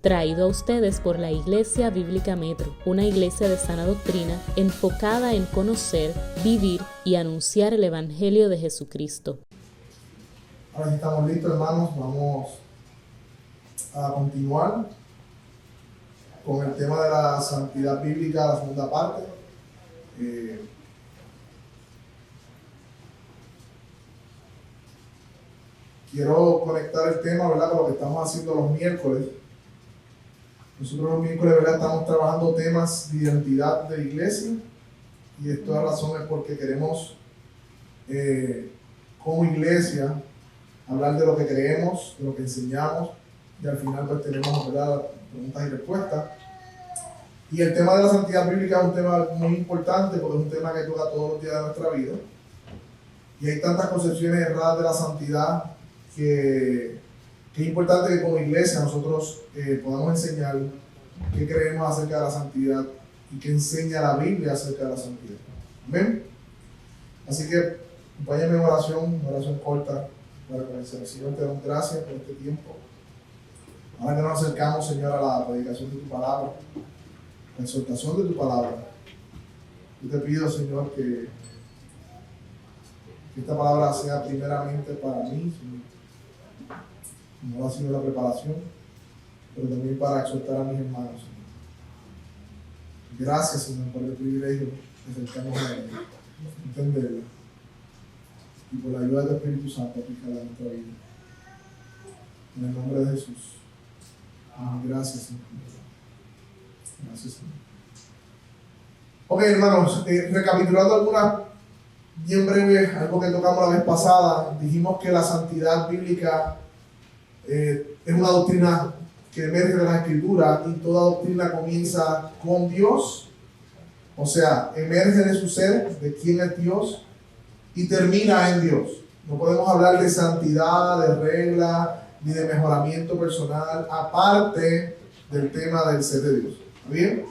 Traído a ustedes por la Iglesia Bíblica Metro, una iglesia de sana doctrina enfocada en conocer, vivir y anunciar el Evangelio de Jesucristo. Ahora sí estamos listos, hermanos, vamos a continuar con el tema de la santidad bíblica, la segunda parte. Quiero conectar el tema, ¿verdad?, con lo que estamos haciendo los miércoles. Nosotros los miércoles, ¿verdad?, estamos trabajando temas de identidad de la iglesia, y esto es la razón es porque queremos, como iglesia, hablar de lo que creemos, de lo que enseñamos, y al final pues tenemos, ¿verdad?, preguntas y respuestas. Y el tema de la santidad bíblica es un tema muy importante porque es un tema que toca todos los días de nuestra vida. Y hay tantas concepciones erradas de la santidad que es importante que como iglesia nosotros podamos enseñar qué creemos acerca de la santidad y qué enseña la Biblia acerca de la santidad. Amén. Así que acompáñame en oración corta para comenzar. Señor, te damos gracias por este tiempo. Ahora que nos acercamos, Señor, a la predicación de tu palabra, la exhortación de tu palabra, yo te pido, Señor, que esta palabra sea primeramente para mí, Señor. No ha sido la preparación, pero también para exhortar a mis hermanos, Señor. Gracias, Señor, por el privilegio de acercarnos a Él, entenderla, y por la ayuda del Espíritu Santo aplicarla en nuestra vida. En el nombre de Jesús. Gracias, Señor. Gracias, Señor. Ok, hermanos, recapitulando algunas bien breve, algo que tocamos la vez pasada, dijimos que la santidad bíblica es una doctrina que emerge de la Escritura, y toda doctrina comienza con Dios, o sea, emerge de su ser, de quién es Dios, y termina en Dios. No podemos hablar de santidad, de regla, ni de mejoramiento personal, aparte del tema del ser de Dios. ¿Está bien?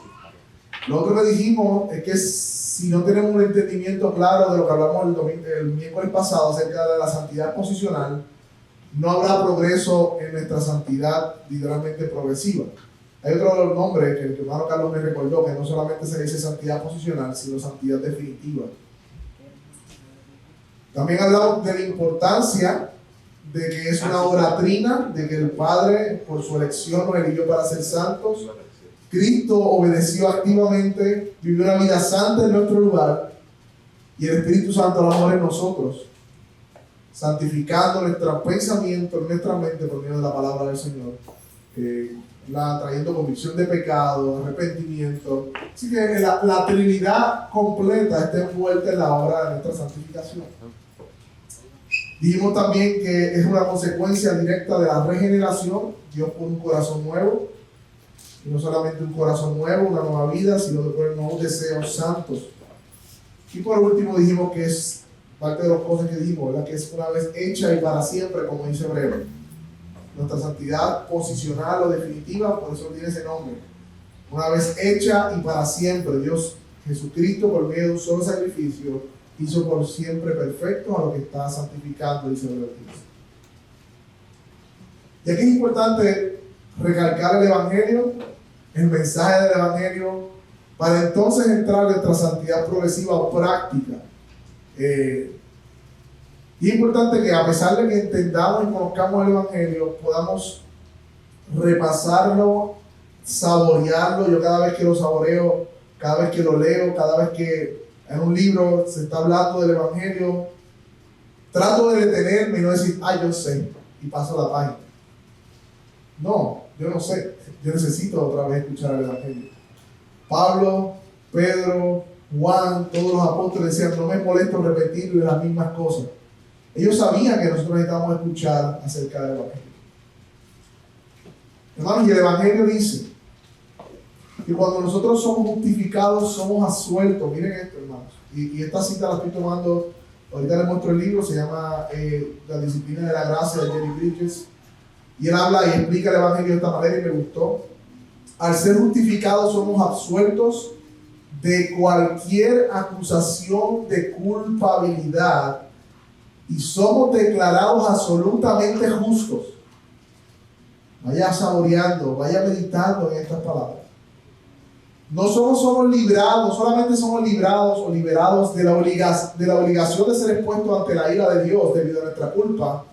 Lo otro que dijimos es que si no tenemos un entendimiento claro de lo que hablamos el miércoles pasado acerca de la santidad posicional, no habrá progreso en nuestra santidad literalmente progresiva. Hay otro nombre que el hermano Carlos me recordó, que no solamente se dice santidad posicional, sino santidad definitiva. También hablamos de la importancia de que es una obra trina, de que el Padre, por su elección, nos eligió para ser santos. Cristo obedeció activamente, vivió una vida santa en nuestro lugar, y el Espíritu Santo lo amor en nosotros, santificando nuestros pensamientos, nuestra mente por medio de la palabra del Señor, trayendo convicción de pecado, arrepentimiento. Así que la Trinidad completa está envuelta en la obra de nuestra santificación. Dijimos también que es una consecuencia directa de la regeneración. Dios pone un corazón nuevo, y no solamente un corazón nuevo, una nueva vida, sino que pone nuevos deseos santos. Y por último dijimos que es parte de las cosas que dijimos, ¿verdad?, que es una vez hecha y para siempre, como dice Hebreo. Nuestra santidad posicional o definitiva, por eso tiene ese nombre. Una vez hecha y para siempre, Dios Jesucristo, por medio de un solo sacrificio, hizo por siempre perfecto a lo que está santificando, dice Hebreo 15. Y aquí es importante recalcar el Evangelio, el mensaje del Evangelio, para entonces entrar en nuestra santidad progresiva o práctica. Y es importante que, a pesar de que entendamos y conozcamos el Evangelio, podamos repasarlo, saborearlo. Yo cada vez que lo saboreo, cada vez que lo leo, cada vez que en un libro se está hablando del Evangelio, trato de detenerme y no decir, yo sé, y paso la página. No, yo no sé, yo necesito otra vez escuchar el Evangelio. Pablo, Pedro, Juan, todos los apóstoles decían, no me molesto repetirle las mismas cosas. Ellos sabían que nosotros necesitábamos escuchar acerca del Evangelio. Hermanos, y el Evangelio dice que cuando nosotros somos justificados, somos absueltos. Miren esto, hermanos. Y esta cita la estoy tomando, ahorita les muestro el libro, se llama La disciplina de la gracia, de Jerry Bridges. Y él habla y explica el Evangelio de esta manera y me gustó. Al ser justificados somos absueltos de cualquier acusación de culpabilidad y somos declarados absolutamente justos. vaya saboreando, vaya meditando en estas palabras. No somos librados, solamente somos librados o liberados de la obligación de ser expuestos ante la ira de Dios debido a nuestra culpa,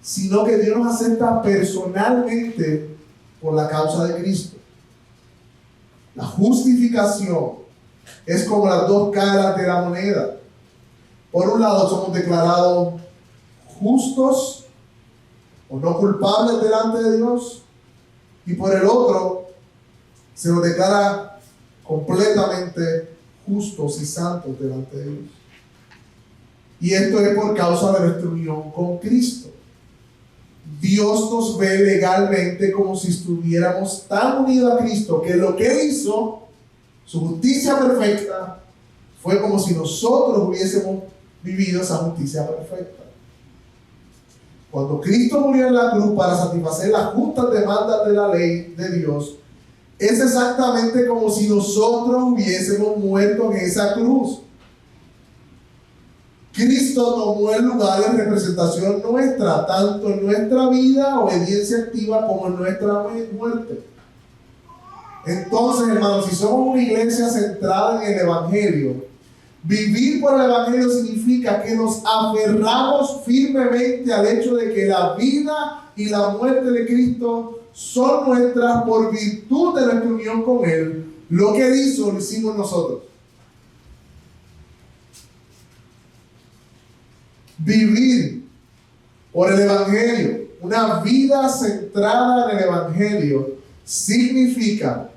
sino que Dios nos acepta personalmente por la causa de Cristo. La justificación es como las dos caras de la moneda. Por un lado somos declarados justos o no culpables delante de Dios, y por el otro se nos declara completamente justos y santos delante de Dios. Y esto es por causa de nuestra unión con Cristo. Dios nos ve legalmente como si estuviéramos tan unidos a Cristo que lo que Él hizo, su justicia perfecta, fue como si nosotros hubiésemos vivido esa justicia perfecta. Cuando Cristo murió en la cruz para satisfacer las justas demandas de la ley de Dios, es exactamente como si nosotros hubiésemos muerto en esa cruz. Cristo tomó el lugar de representación nuestra, tanto en nuestra vida, obediencia activa, como en nuestra muerte. Entonces, hermanos, si somos una iglesia centrada en el Evangelio, vivir por el Evangelio significa que nos aferramos firmemente al hecho de que la vida y la muerte de Cristo son nuestras por virtud de nuestra unión con Él. Lo que Él hizo, lo hicimos nosotros. Vivir por el Evangelio, una vida centrada en el Evangelio, significa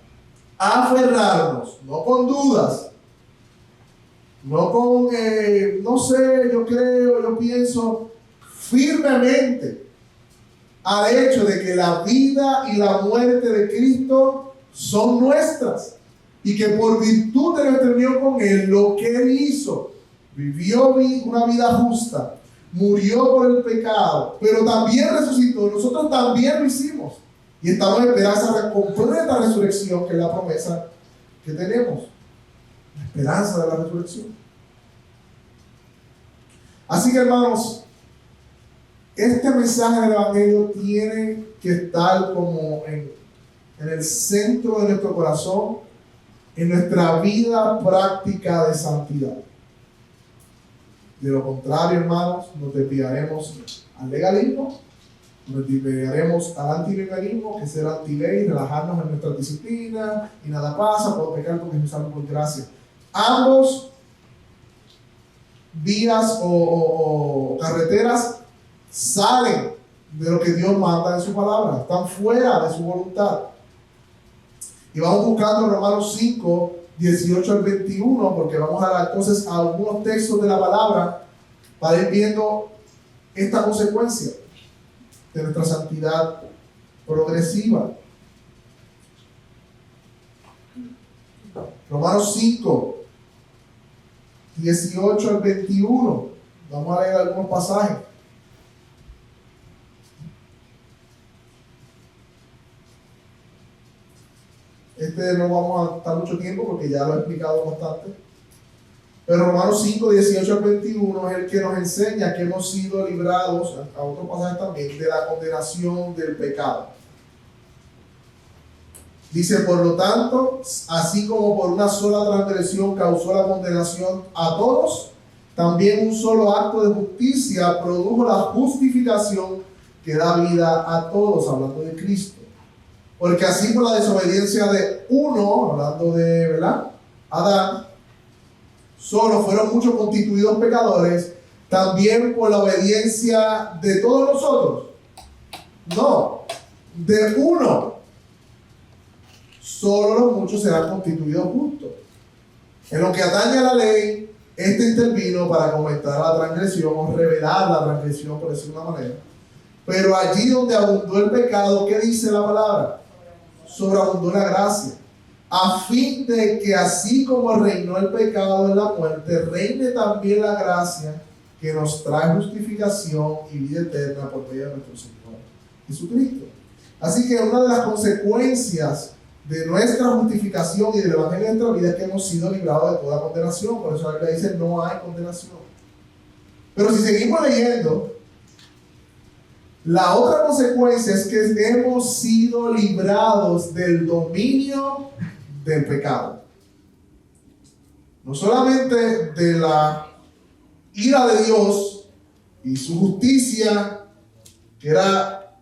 aferrarnos, no con dudas, no con, no sé, yo creo, yo pienso, firmemente al hecho de que la vida y la muerte de Cristo son nuestras y que por virtud de nuestra unión con Él, lo que Él hizo, vivió una vida justa, murió por el pecado, pero también resucitó. Nosotros también lo hicimos y estamos en esperanza de completa resurrección, que es la promesa que tenemos. La esperanza de la resurrección. Así que, hermanos, este mensaje del Evangelio tiene que estar como en el centro de nuestro corazón, en nuestra vida práctica de santidad. De lo contrario, hermanos, nos desviaremos al legalismo, nos desviaremos al antilegalismo, que es ser antiley, relajarnos en nuestra disciplina y nada pasa, puedo pecar porque me salvo por gracia. Ambos vías o carreteras salen de lo que Dios manda en su palabra, están fuera de su voluntad. Y vamos buscando en Romanos 5, 18 al 21, porque vamos a dar entonces a algunos textos de la palabra para ir viendo esta consecuencia de nuestra santidad progresiva. Romanos 5, 18 al 21. Vamos a leer algunos pasajes. No vamos a estar mucho tiempo porque ya lo he explicado bastante. Pero Romanos 5, 18 al 21 es el que nos enseña que hemos sido librados, a otro pasaje también, de la condenación del pecado. Dice, por lo tanto, así como por una sola transgresión causó la condenación a todos, también un solo acto de justicia produjo la justificación que da vida a todos, hablando de Cristo. Porque así por la desobediencia de uno, hablando de, ¿verdad?, Adán, solo fueron muchos constituidos pecadores, también por la obediencia de todos nosotros. No, de uno, solo los muchos serán constituidos justos. En lo que atañe a la ley, este intervino para aumentar la transgresión o revelar la transgresión, por decirlo de una manera. Pero allí donde abundó el pecado, ¿qué dice la palabra? Sobreabundó la gracia, a fin de que así como reinó el pecado en la muerte, reine también la gracia que nos trae justificación y vida eterna por medio de nuestro Señor Jesucristo. Así que una de las consecuencias de nuestra justificación y del Evangelio de nuestra vida es que hemos sido librados de toda condenación. Por eso la Biblia dice, no hay condenación. Pero si seguimos leyendo, La otra consecuencia es que hemos sido librados del dominio del pecado. No solamente de la ira de Dios y su justicia, que era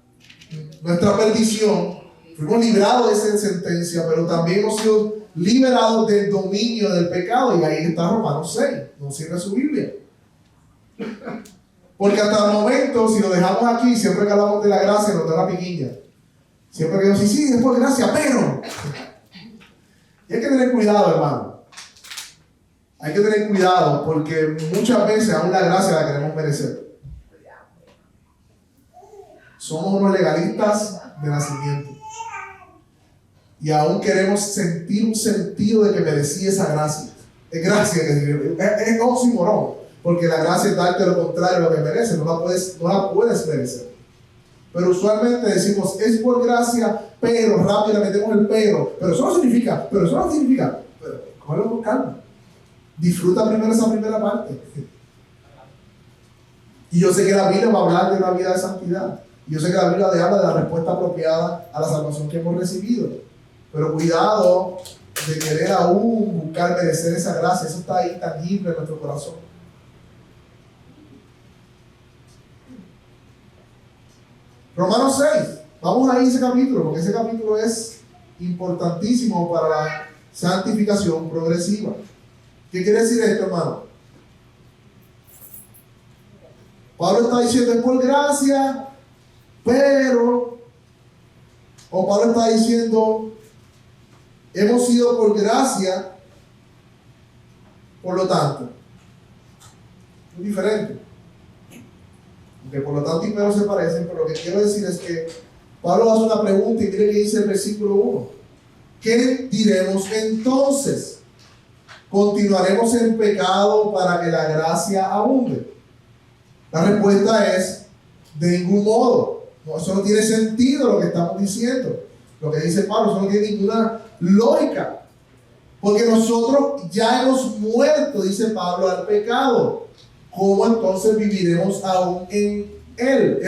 nuestra perdición, fuimos librados de esa sentencia, pero también hemos sido liberados del dominio del pecado. Y ahí está Romanos 6, no cierra su Biblia. Porque hasta el momento, si lo dejamos aquí, siempre que hablamos de la gracia, nos da la piquiña. Siempre que decimos, sí, es por gracia, pero... Y hay que tener cuidado, hermano. Hay que tener cuidado, porque muchas veces aún la gracia la queremos merecer. Somos unos legalistas de nacimiento. Y aún queremos sentir un sentido de que merecía esa gracia. Es gracia, es oxímoron. Porque la gracia es darte lo contrario a lo que mereces, no la puedes merecer. Pero usualmente decimos, es por gracia, pero rápido le metemos el pero eso no significa, pero cógelo con calma. Disfruta primero esa primera parte. Y yo sé que la Biblia va a hablar de una vida de santidad. Y yo sé que la Biblia habla de la respuesta apropiada a la salvación que hemos recibido. Pero cuidado de querer aún buscar merecer esa gracia, eso está ahí tangible en nuestro corazón. Romanos 6, vamos ahí a ese capítulo, porque ese capítulo es importantísimo para la santificación progresiva. ¿Qué quiere decir esto, hermano? Pablo está diciendo es por gracia, pero, o Pablo está diciendo hemos sido por gracia, por lo tanto. Es diferente. Que por lo tanto y pero se parecen, pero lo que quiero decir es que Pablo hace una pregunta y mire que dice el versículo 1. ¿Qué diremos entonces? ¿Continuaremos en pecado para que la gracia abunde? La respuesta es de ningún modo. No, eso no tiene sentido lo que estamos diciendo. Lo que dice Pablo, eso no tiene ninguna lógica. Porque nosotros ya hemos muerto, dice Pablo, al pecado. ¿Cómo entonces viviremos aún en él?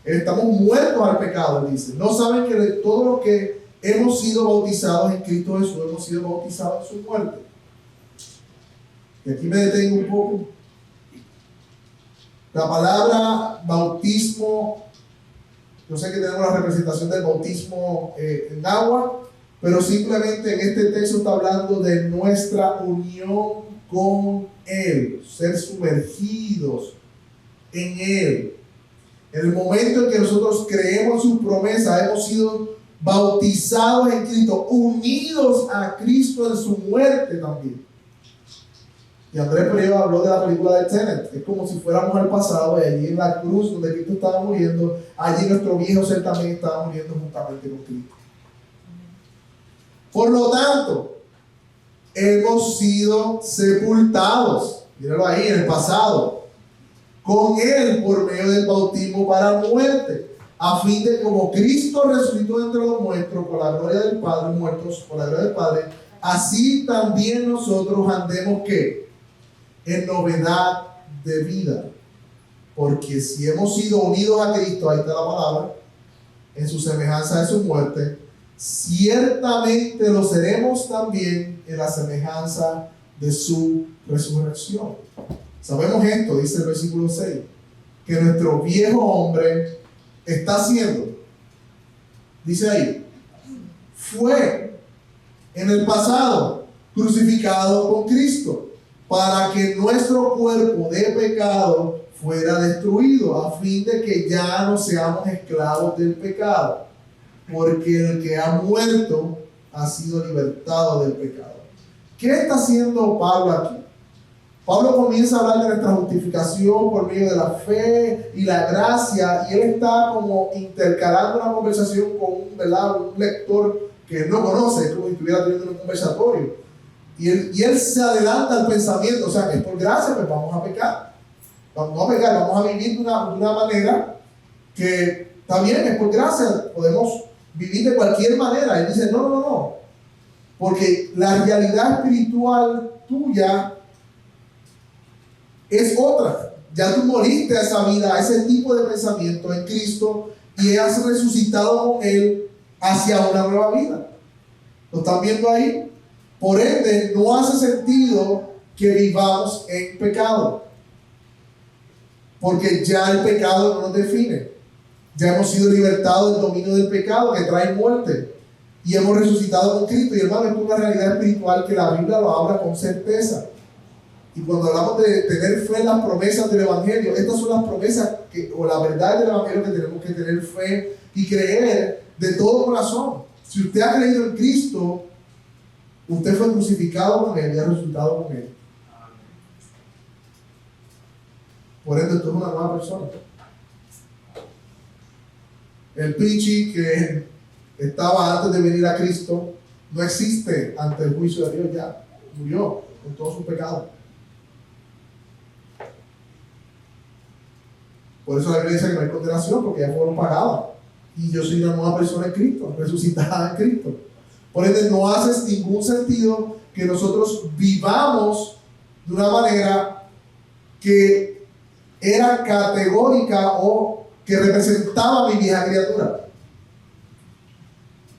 Estamos muertos al pecado, él dice. No saben que de todo lo que hemos sido bautizados en Cristo Jesús, hemos sido bautizados en su muerte. Y aquí me detengo un poco. La palabra bautismo, yo sé que tenemos la representación del bautismo en agua, pero simplemente en este texto está hablando de nuestra unión con Él, ser sumergidos en Él. En el momento en que nosotros creemos en sus promesas, hemos sido bautizados en Cristo, unidos a Cristo en su muerte también. Y Andrés Pereira habló de la película de Tenet. Es como si fuéramos al pasado y allí en la cruz donde Cristo estaba muriendo, allí nuestro viejo ser también estaba muriendo juntamente con Cristo. Por lo tanto, hemos sido sepultados, míralo ahí en el pasado, con Él por medio del bautismo para muerte, a fin de como Cristo resucitó entre los muertos por la gloria del Padre, muertos por la gloria del Padre, así también nosotros andemos ¿qué? En novedad de vida. Porque si hemos sido unidos a Cristo, ahí está la palabra, en su semejanza de su muerte, ciertamente lo seremos también en la semejanza de su resurrección. Sabemos esto, dice el versículo 6, que nuestro viejo hombre está siendo, dice ahí, fue en el pasado crucificado con Cristo para que nuestro cuerpo de pecado fuera destruido, a fin de que ya no seamos esclavos del pecado, porque el que ha muerto ha sido libertado del pecado. ¿Qué está haciendo Pablo aquí? Pablo comienza a hablar de nuestra justificación por medio de la fe y la gracia, y él está como intercalando una conversación con un lector que no conoce, como si estuviera teniendo un conversatorio. Y él se adelanta al pensamiento, o sea, que es por gracia, pues vamos a pecar. Vamos a vivir de una manera que también es por gracia, podemos vivir de cualquier manera. Él dice, no, porque la realidad espiritual tuya es otra. Ya tú moriste a esa vida, a ese tipo de pensamiento en Cristo y has resucitado con Él hacia una nueva vida. ¿Lo están viendo ahí? Por ende, no hace sentido que vivamos en pecado, porque ya el pecado no nos define. Ya hemos sido libertados del dominio del pecado que trae muerte y hemos resucitado con Cristo. Y hermano, es una realidad espiritual que la Biblia lo habla con certeza. Y cuando hablamos de tener fe en las promesas del Evangelio, estas son las promesas o la verdad del Evangelio que tenemos que tener fe y creer de todo corazón. Si usted ha creído en Cristo, usted fue crucificado con Él y ha resucitado con Él. Por ende, usted es una nueva persona. El Pichi que estaba antes de venir a Cristo no existe ante el juicio de Dios ya. Murió con todos sus pecados. Por eso la Biblia dice que no hay condenación, porque ya fueron pagadas. Y yo soy una nueva persona en Cristo, resucitada en Cristo. Por ende, no hace ningún sentido que nosotros vivamos de una manera que era categórica o que representaba a mi vieja criatura.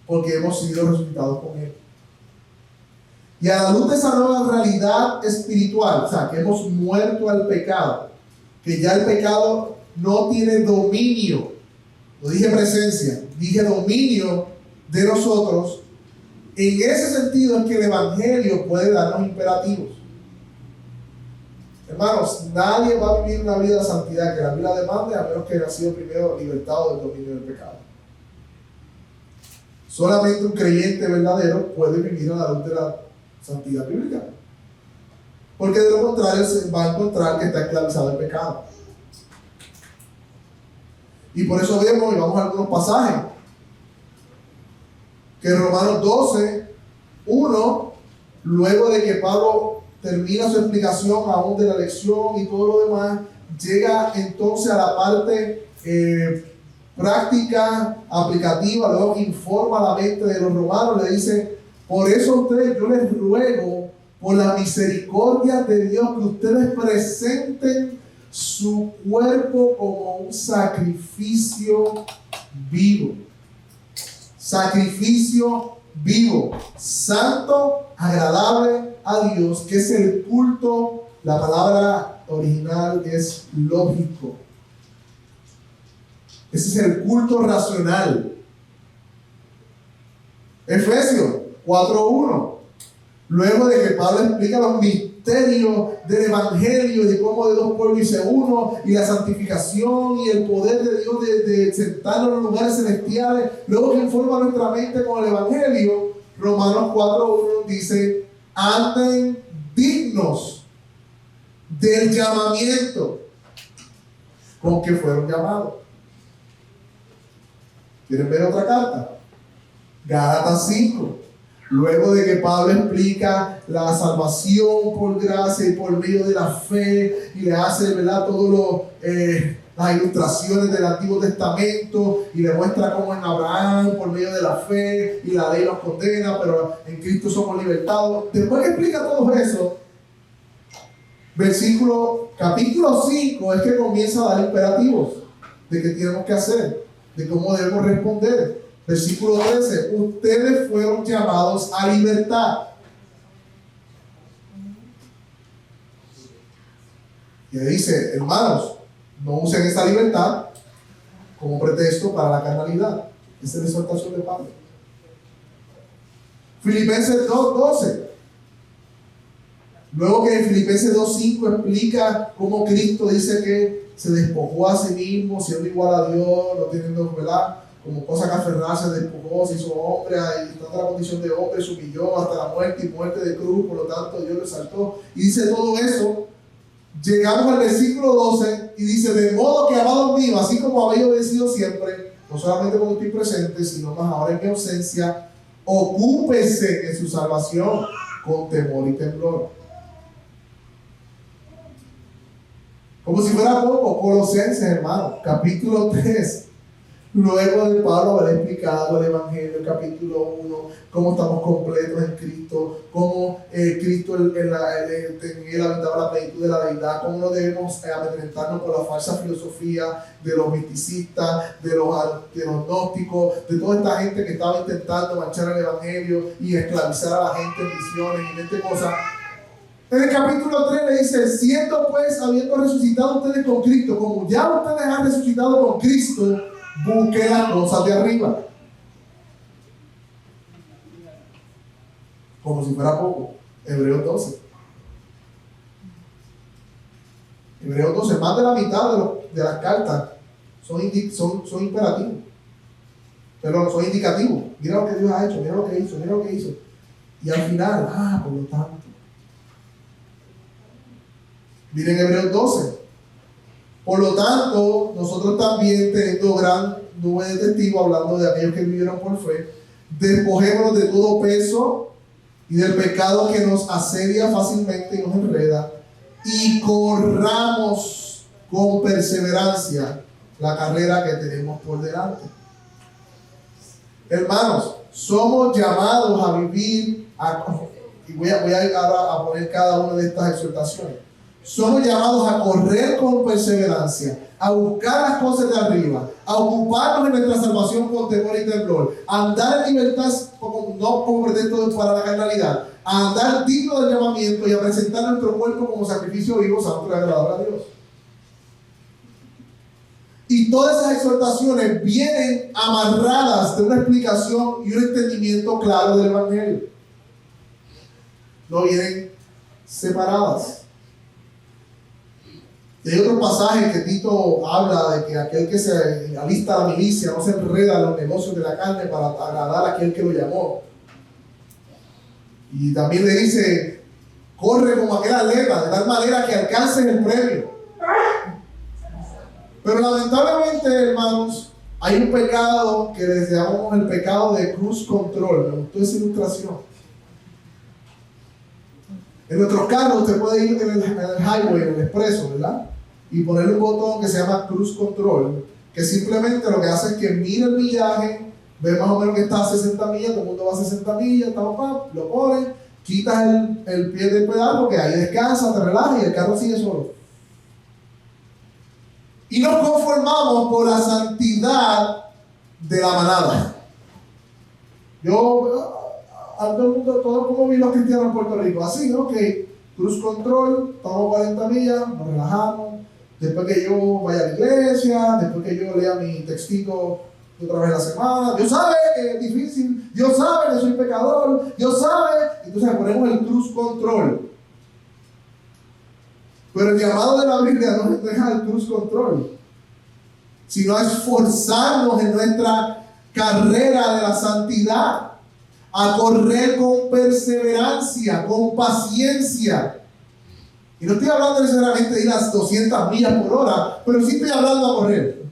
Porque hemos sido resucitados con Él. Y a la luz de esa nueva realidad espiritual, o sea, que hemos muerto al pecado, que ya el pecado no tiene dominio, no dije presencia, dije dominio de nosotros. En ese sentido es que el Evangelio puede darnos imperativos. Hermanos, nadie va a vivir una vida de santidad que la Biblia demande a menos que haya sido primero libertado del dominio del pecado. Solamente un creyente verdadero puede vivir a la luz de la santidad bíblica. Porque de lo contrario se va a encontrar que está esclavizado el pecado. Y por eso vemos, y vamos a algunos pasajes, que Romanos 12, 1, luego de que Pablo termina su explicación aún de la lección y todo lo demás, llega entonces a la parte práctica, aplicativa, luego informa a la mente de los romanos, le dice: por eso a ustedes yo les ruego, por la misericordia de Dios, que ustedes presenten su cuerpo como un sacrificio vivo. Sacrificio vivo, santo, agradable a Dios, que es el culto. La palabra original es lógico. Ese es el culto racional. Efesios 4:1. Luego de que Pablo explica los misterios del Evangelio, de cómo de dos pueblos hice uno, y la santificación y el poder de Dios de sentarnos en los lugares celestiales, luego que informa nuestra mente con el Evangelio, Romanos 4:1 dice: anden dignos del llamamiento con que fueron llamados. ¿Quieren ver otra carta? Gálatas 5. Luego de que Pablo explica la salvación por gracia y por medio de la fe, y le hace, ¿verdad?, todas las ilustraciones del Antiguo Testamento, y le muestra cómo en Abraham, por medio de la fe, y la ley nos condena, pero en Cristo somos libertados. Después que explica todo eso, capítulo 5 es que comienza a dar imperativos de qué tenemos que hacer, de cómo debemos responder. Versículo 13: ustedes fueron llamados a libertad. Y le dice: hermanos, no usen esa libertad como pretexto para la carnalidad. Esa es la exhortación de Pablo. Filipenses 2:12. Luego que en Filipenses 2:5 explica cómo Cristo dice que se despojó a sí mismo, siendo igual a Dios, no teniendo, ¿verdad?, como cosa que aferrarse, despojó, se hizo hombre, y estando en la condición de hombre, se humilló hasta la muerte y muerte de cruz, por lo tanto Dios lo exaltó. Y dice todo eso. Llegamos al versículo 12 y dice: de modo que, amados míos, así como habéis obedecido siempre, no solamente cuando estoy presente, sino más ahora en mi ausencia, ocúpese en su salvación con temor y temblor. Como si fuera poco, Colosenses, hermano, capítulo 3. Luego de Pablo haber explicado el Evangelio, el capítulo 1, cómo estamos completos en Cristo, cómo Cristo en él habitaba la plenitud de la deidad, cómo no debemos amedrentarnos por la falsa filosofía de los misticistas, de los gnósticos, de toda esta gente que estaba intentando manchar el Evangelio y esclavizar a la gente en visiones y en este cosa. En el capítulo 3 le dice, siendo pues, habiendo resucitado ustedes con Cristo, como ya ustedes han resucitado con Cristo, busquen las cosas de arriba. Como si fuera poco. Hebreos 12. Hebreos 12, más de la mitad de las cartas son imperativos. Pero son indicativos. Mira lo que Dios ha hecho, mira lo que hizo, mira lo que hizo. Y al final, por lo tanto. Miren Hebreos 12. Por lo tanto, nosotros también, teniendo gran nube de testigos, hablando de aquellos que vivieron por fe, despojémonos de todo peso y del pecado que nos asedia fácilmente y nos enreda, y corramos con perseverancia la carrera que tenemos por delante. Hermanos, somos llamados a vivir, y voy a ahora a poner cada una de estas exhortaciones. Somos llamados a correr con perseverancia, a buscar las cosas de arriba, a ocuparnos en nuestra salvación con temor y temblor, a andar en libertad, no como pretexto para la carnalidad, a andar digno del llamamiento y a presentar nuestro cuerpo como sacrificio vivo, santo y agradable a Dios. Y todas esas exhortaciones vienen amarradas de una explicación y un entendimiento claro del Evangelio. No vienen separadas. Y hay otro pasaje que Tito habla de que aquel que se alista a la milicia no se enreda en los negocios de la carne para agradar a aquel que lo llamó. Y también le dice, corre como aquel atleta, de tal manera que alcances el premio. Pero lamentablemente, hermanos, hay un pecado que les llamamos el pecado de cruise control. Me gustó esa ilustración. En nuestros carros usted puede ir en el highway, en el expreso, ¿verdad? Y ponerle un botón que se llama Cruise Control, que simplemente lo que hace es que mira el millaje, ve más o menos que está a 60 millas, todo el mundo va a 60 millas, lo pones, quitas el pie del pedal porque ahí descansa, te relajas y el carro sigue solo. Y nos conformamos por la santidad de la manada. Todo como vi los cristianos en Puerto Rico, así, ¿no? Que Cruise Control, estamos 40 millas, nos relajamos, después que yo vaya a la iglesia, después que yo lea mi textito otra vez a la semana, Dios sabe que es difícil, Dios sabe que soy pecador, Dios sabe, entonces ponemos el Cruise Control. Pero el llamado de la Biblia no es dejar el Cruise Control, sino a esforzarnos en nuestra carrera de la santidad, a correr con perseverancia, con paciencia. Y no estoy hablando necesariamente de ir a 200 millas por hora, pero sí estoy hablando a correr.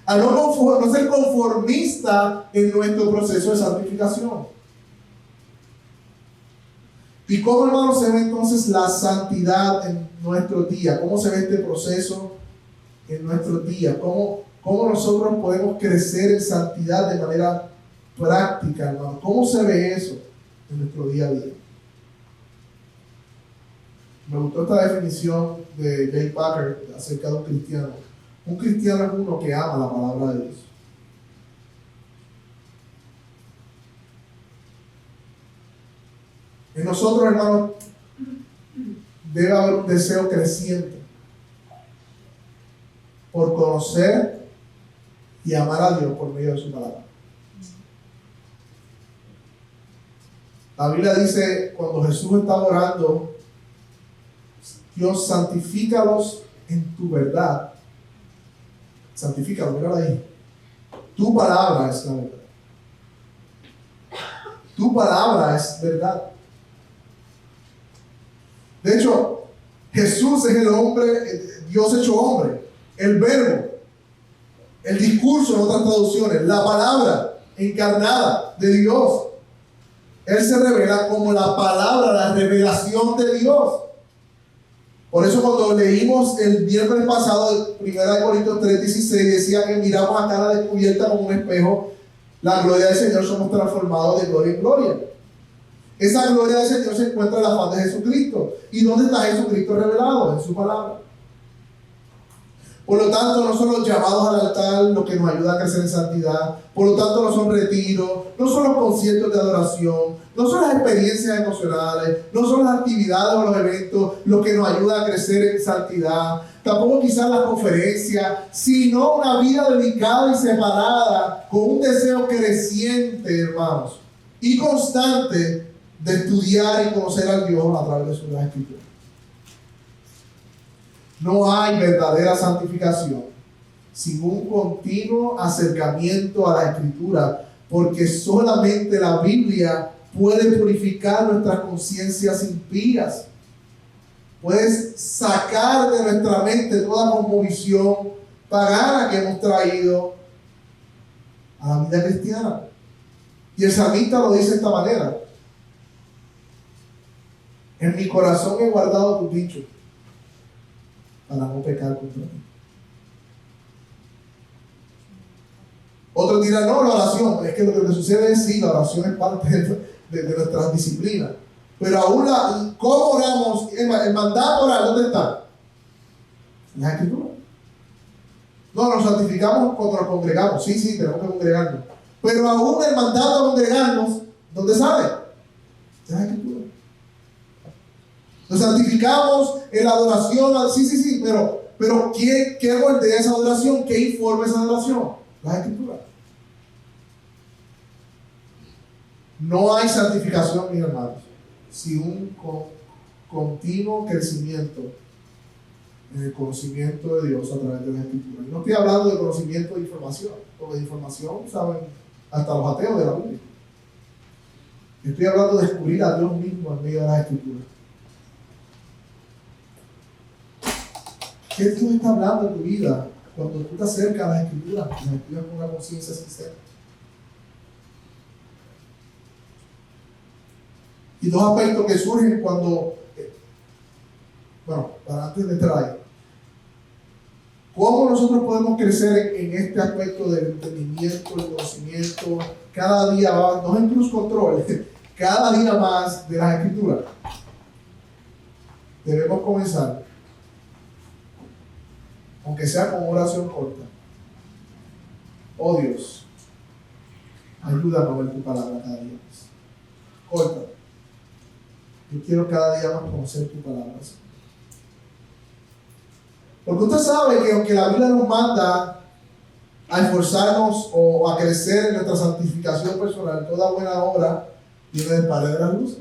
A no ser conformista en nuestro proceso de santificación. ¿Y cómo, hermanos, se ve entonces la santidad en nuestro día? ¿Cómo se ve este proceso en nuestro día? ¿Cómo nosotros podemos crecer en santidad de manera práctica, hermano? ¿Cómo se ve eso en nuestro día a día? Me gustó esta definición de Jay Packer acerca de un cristiano. Un cristiano es uno que ama la palabra de Dios. En nosotros, hermanos, debe haber un deseo creciente por conocer y amar a Dios por medio de su palabra. La Biblia dice, cuando Jesús estaba orando, Dios, santifícalos en tu verdad. Santifícalos, míralo ahí. Tu palabra es la verdad. Tu palabra es verdad. De hecho, Jesús es el hombre, Dios hecho hombre, el verbo, el discurso en otras traducciones, la palabra encarnada de Dios. Él se revela como la palabra, la revelación de Dios. Por eso cuando leímos el miércoles pasado, 1 Corintios 3:16, decía que miramos a cara descubierta como un espejo la gloria del Señor, somos transformados de gloria en gloria. Esa gloria del Señor se encuentra en la faz de Jesucristo. ¿Y dónde está Jesucristo revelado? En su palabra. Por lo tanto, no son los llamados al altar los que nos ayudan a crecer en santidad. Por lo tanto, no son retiros, no son los conciertos de adoración, no son las experiencias emocionales, no son las actividades o los eventos los que nos ayudan a crecer en santidad. Tampoco quizás las conferencias, sino una vida dedicada y separada con un deseo creciente, hermanos, y constante de estudiar y conocer al Dios a través de sus escrituras. No hay verdadera santificación sin un continuo acercamiento a la Escritura, porque solamente la Biblia puede purificar nuestras conciencias impías. Puedes sacar de nuestra mente toda conmovisión pagana que hemos traído a la vida cristiana. Y el salmista lo dice de esta manera: en mi corazón he guardado tus dichos para no pecar contra ti. Otros dirán, no, la oración, es que lo que sucede es sí, la oración es parte de nuestras disciplinas. Pero aún ¿cómo oramos? El mandato orar, ¿dónde está? En la Escritura. No, nos santificamos cuando nos congregamos. Sí, tenemos que congregarnos. Pero aún el mandato a congregarnos, ¿dónde sale? En la Escritura. Nos santificamos en la adoración. Sí, pero ¿qué moldea esa adoración? ¿Qué informa esa adoración? La Escritura. No hay santificación, mis hermanos, sin un continuo crecimiento en el conocimiento de Dios a través de la Escritura. Y no estoy hablando de conocimiento de información, porque de información saben hasta los ateos de la Biblia. Estoy hablando de descubrir a Dios mismo en medio de las Escrituras. ¿Qué Dios está hablando en tu vida cuando tú te acercas a las Escrituras y las escribes con una conciencia sincera? Y dos aspectos que surgen cuando, para antes de entrar ahí, ¿cómo nosotros podemos crecer en este aspecto del entendimiento, del conocimiento, cada día más, no en cruise control, cada día más de las Escrituras? Debemos comenzar, aunque sea con oración corta. Oh Dios, ayúdame a ver tu palabra cada día más. Corta. Yo quiero cada día más conocer tu palabra. Porque usted sabe que aunque la Biblia nos manda a esforzarnos o a crecer en nuestra santificación personal, toda buena obra viene del Padre de las luces.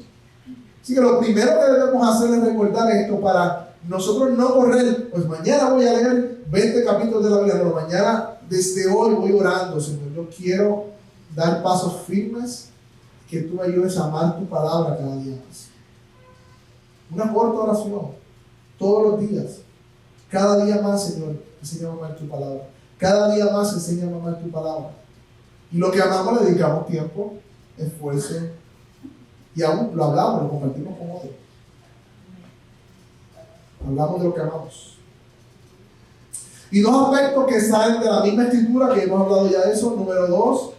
Así que lo primero que debemos hacer es recordar esto para nosotros no correr, pues mañana voy a leer 20 capítulos de la Biblia. No, mañana desde hoy voy orando, Señor. Yo quiero dar pasos firmes, que tú me ayudes a amar tu palabra cada día más. Una corta oración, todos los días. Cada día más, Señor, enséñame a amar tu palabra. Cada día más, enséñame a amar tu palabra. Y lo que amamos le dedicamos tiempo, esfuerzo, y aún lo hablamos, lo compartimos con otros. Hablamos de lo que amamos. Y dos aspectos que salen de la misma Escritura, que hemos hablado ya de eso. Número 2,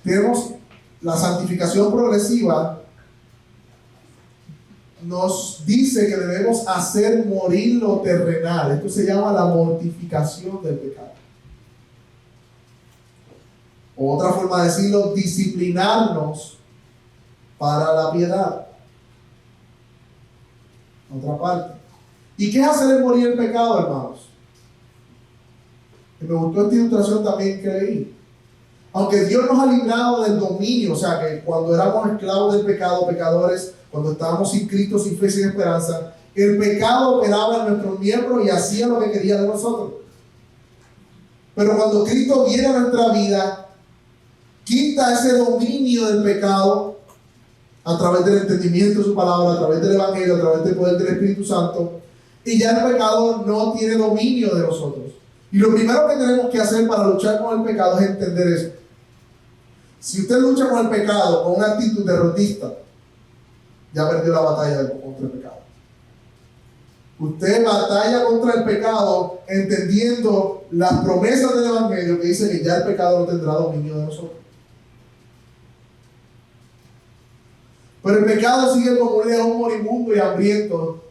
tenemos la santificación progresiva. Nos dice que debemos hacer morir lo terrenal. Esto se llama la mortificación del pecado. Otra forma de decirlo, disciplinarnos para la piedad. Otra parte. ¿Y qué es hacer morir el pecado, hermanos? Y me gustó esta ilustración también que leí. Aunque Dios nos ha librado del dominio, o sea que cuando éramos esclavos del pecado, pecadores, cuando estábamos sin Cristo, sin fe, sin esperanza, el pecado operaba en nuestros miembros y hacía lo que quería de nosotros. Pero cuando Cristo viene a nuestra vida, quita ese dominio del pecado a través del entendimiento de su palabra, a través del Evangelio, a través del poder del Espíritu Santo, y ya el pecado no tiene dominio de nosotros. Y lo primero que tenemos que hacer para luchar con el pecado es entender eso. Si usted lucha con el pecado con una actitud derrotista, ya perdió la batalla contra el pecado. Usted batalla contra el pecado entendiendo las promesas del Evangelio que dice que ya el pecado no tendrá dominio de nosotros. Pero el pecado sigue como un león moribundo y hambriento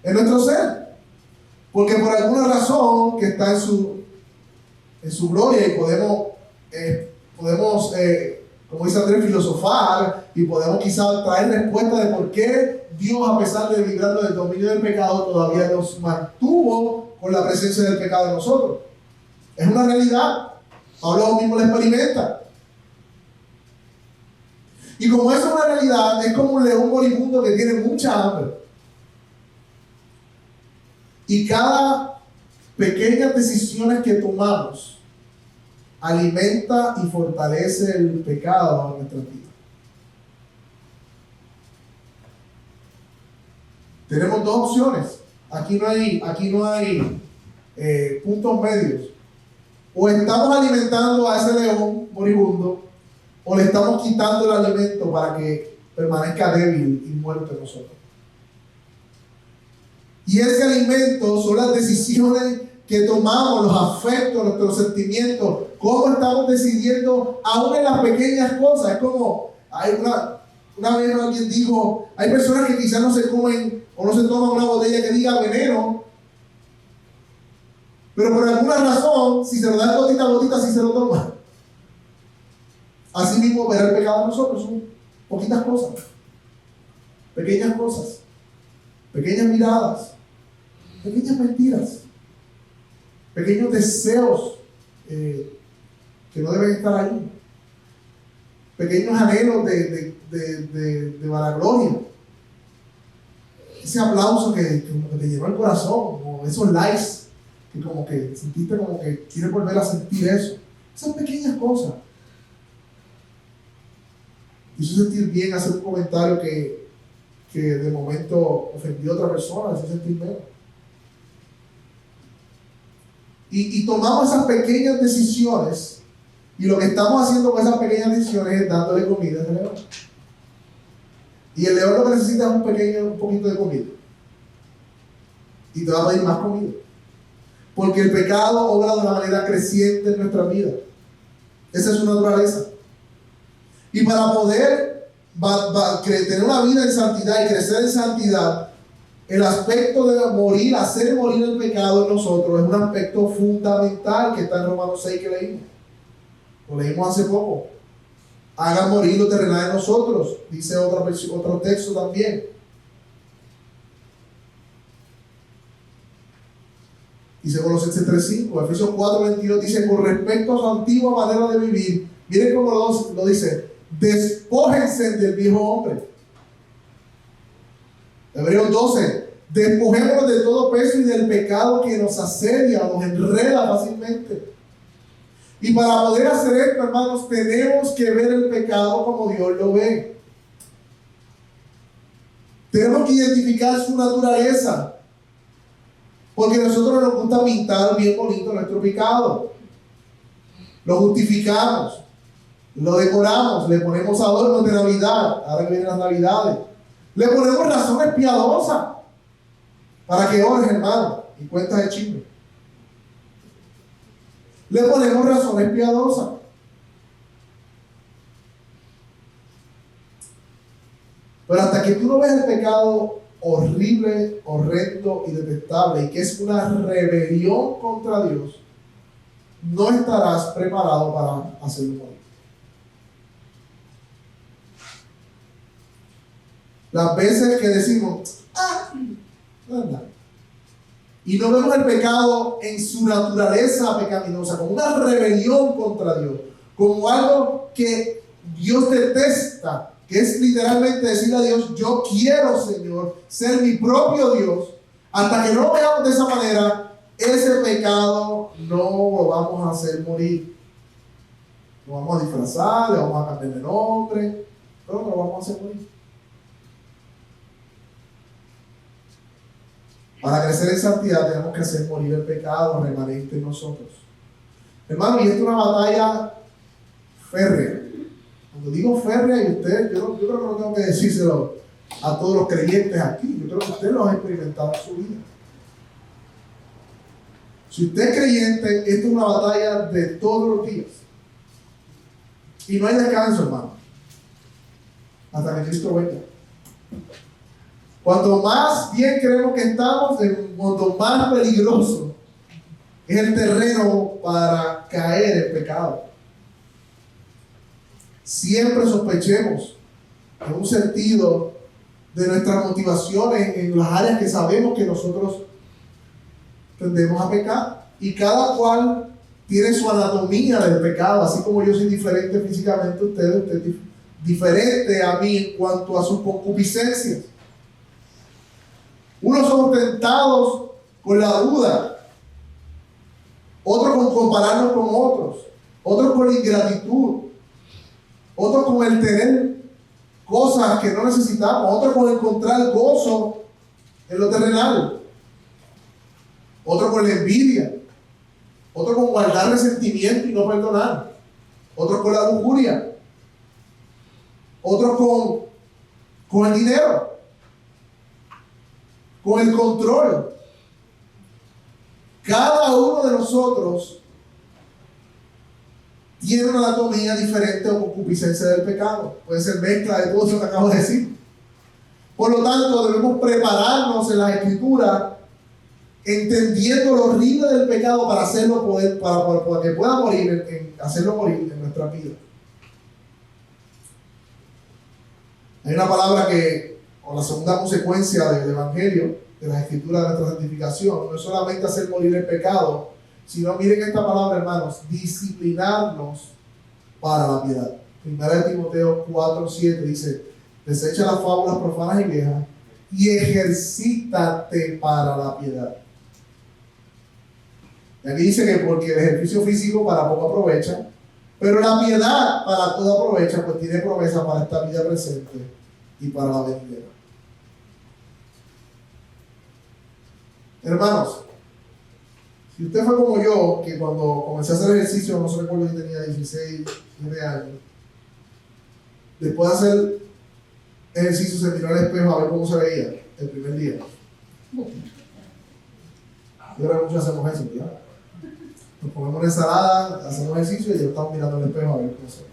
en nuestro ser. Porque por alguna razón que está en su gloria y podemos como dice Andrés, filosofar y podemos quizás traer respuesta de por qué Dios, a pesar de librarnos del dominio del pecado, todavía nos mantuvo con la presencia del pecado en nosotros. Es una realidad. Pablo mismo la experimenta. Y como es una realidad, es como un león moribundo que tiene mucha hambre. Y cada pequeñas decisiones que tomamos alimenta y fortalece el pecado en nuestra vida. Tenemos dos opciones. Aquí no hay puntos medios. O estamos alimentando a ese león moribundo, o le estamos quitando el alimento para que permanezca débil y muerto en nosotros. Y ese alimento son las decisiones que tomamos, los afectos, nuestros sentimientos, cómo estamos decidiendo aún en las pequeñas cosas. Es como, una vez alguien dijo, hay personas que quizás no se comen o no se toman una botella que diga veneno, pero por alguna razón, si se lo dan gotita a gotita, sí se lo toman. Así mismo verá el pecado en nosotros, son poquitas cosas, pequeñas miradas, pequeñas mentiras, pequeños deseos que no deben estar ahí, pequeños anhelos de vanagloria, ese aplauso que como que te llenó el corazón, o esos likes que como que sentiste como que quieres volver a sentir eso. Esas pequeñas cosas. Hizo sentir bien hacer un comentario que de momento ofendió a otra persona, hizo sentir menos. Y tomamos esas pequeñas decisiones, y lo que estamos haciendo con esas pequeñas decisiones es dándole comida al león. Y el león lo que necesita es un poquito de comida. Y te va a pedir más comida. Porque el pecado obra de una manera creciente en nuestra vida. Esa es su naturaleza. Y para poder tener una vida en santidad y crecer en santidad, el aspecto de morir, hacer morir el pecado en nosotros, es un aspecto fundamental que está en Romanos 6 que leímos. Lo leímos hace poco. Hagan morir lo terrenal en nosotros, dice otro texto también. Dice Colosenses 3:5, Efesios 4:22 dice, con respecto a su antigua manera de vivir, miren cómo lo dice, despójense del viejo hombre. Hebreos 12, despojémonos de todo peso y del pecado que nos asedia, nos enreda fácilmente. Y para poder hacer esto, hermanos, tenemos que ver el pecado como Dios lo ve. Tenemos que identificar su naturaleza. Porque a nosotros nos gusta pintar bien bonito nuestro pecado. Lo justificamos, lo decoramos, le ponemos adornos de Navidad, ahora que vienen las Navidades. Le ponemos razones piadosas para que ores, hermano, y cuentas de chisme. Le ponemos razones piadosas. Pero hasta que tú no ves el pecado horrible, horrendo y detestable, y que es una rebelión contra Dios, no estarás preparado para hacerlo morir. Las veces que decimos, anda, y no vemos el pecado en su naturaleza pecaminosa, como una rebelión contra Dios, como algo que Dios detesta, que es literalmente decirle a Dios, yo quiero, Señor, ser mi propio Dios. Hasta que no lo veamos de esa manera, ese pecado no lo vamos a hacer morir. Lo vamos a disfrazar, le vamos a cambiar de nombre, pero no lo vamos a hacer morir. Para crecer en santidad tenemos que hacer morir el pecado remanente en nosotros. Hermano, y esto es una batalla férrea. Cuando digo férrea, y usted, yo creo que no tengo que decírselo a todos los creyentes aquí. Yo creo que usted lo ha experimentado en su vida. Si usted es creyente, esto es una batalla de todos los días. Y no hay descanso, hermano, hasta que Cristo venga. Cuanto más bien creemos que estamos, cuanto más peligroso es el terreno para caer en pecado. Siempre sospechemos en un sentido de nuestras motivaciones en las áreas que sabemos que nosotros tendemos a pecar. Y cada cual tiene su anatomía del pecado, así como yo soy diferente físicamente a usted es diferente a mí en cuanto a sus concupiscencias. Unos son tentados con la duda, otros con compararnos con otros, otros con la ingratitud, otros con el tener cosas que no necesitamos, otros con encontrar gozo en lo terrenal, otros con la envidia, otros con guardar resentimiento y no perdonar, otros con la lujuria, otros con el dinero, con el control. Cada uno de nosotros tiene una anatomía diferente o concupiscencia del pecado. Puede ser mezcla de todo eso que acabo de decir. Por lo tanto, debemos prepararnos en las Escrituras, entendiendo lo horrible del pecado para hacerlo para que pueda morir, hacerlo morir en nuestra vida. Hay una palabra que, o la segunda consecuencia del Evangelio, de las Escrituras de nuestra santificación, no es solamente hacer morir el pecado, sino, miren esta palabra, hermanos, disciplinarnos para la piedad. Primera de Timoteo 4:7 dice: desecha las fábulas profanas y viejas y ejercítate para la piedad. Y aquí dice que porque el ejercicio físico para poco aprovecha, pero la piedad para todo aprovecha, pues tiene promesa para esta vida presente y para la venidera. Hermanos, si usted fue como yo, que cuando comencé a hacer ejercicio, no se recuerdo si tenía 16, 17 años, después de hacer ejercicio se miró al espejo a ver cómo se veía el primer día. Y ahora muchos hacemos eso, ¿verdad? Nos ponemos una ensalada, hacemos ejercicio y ya estamos mirando al espejo a ver cómo se ve.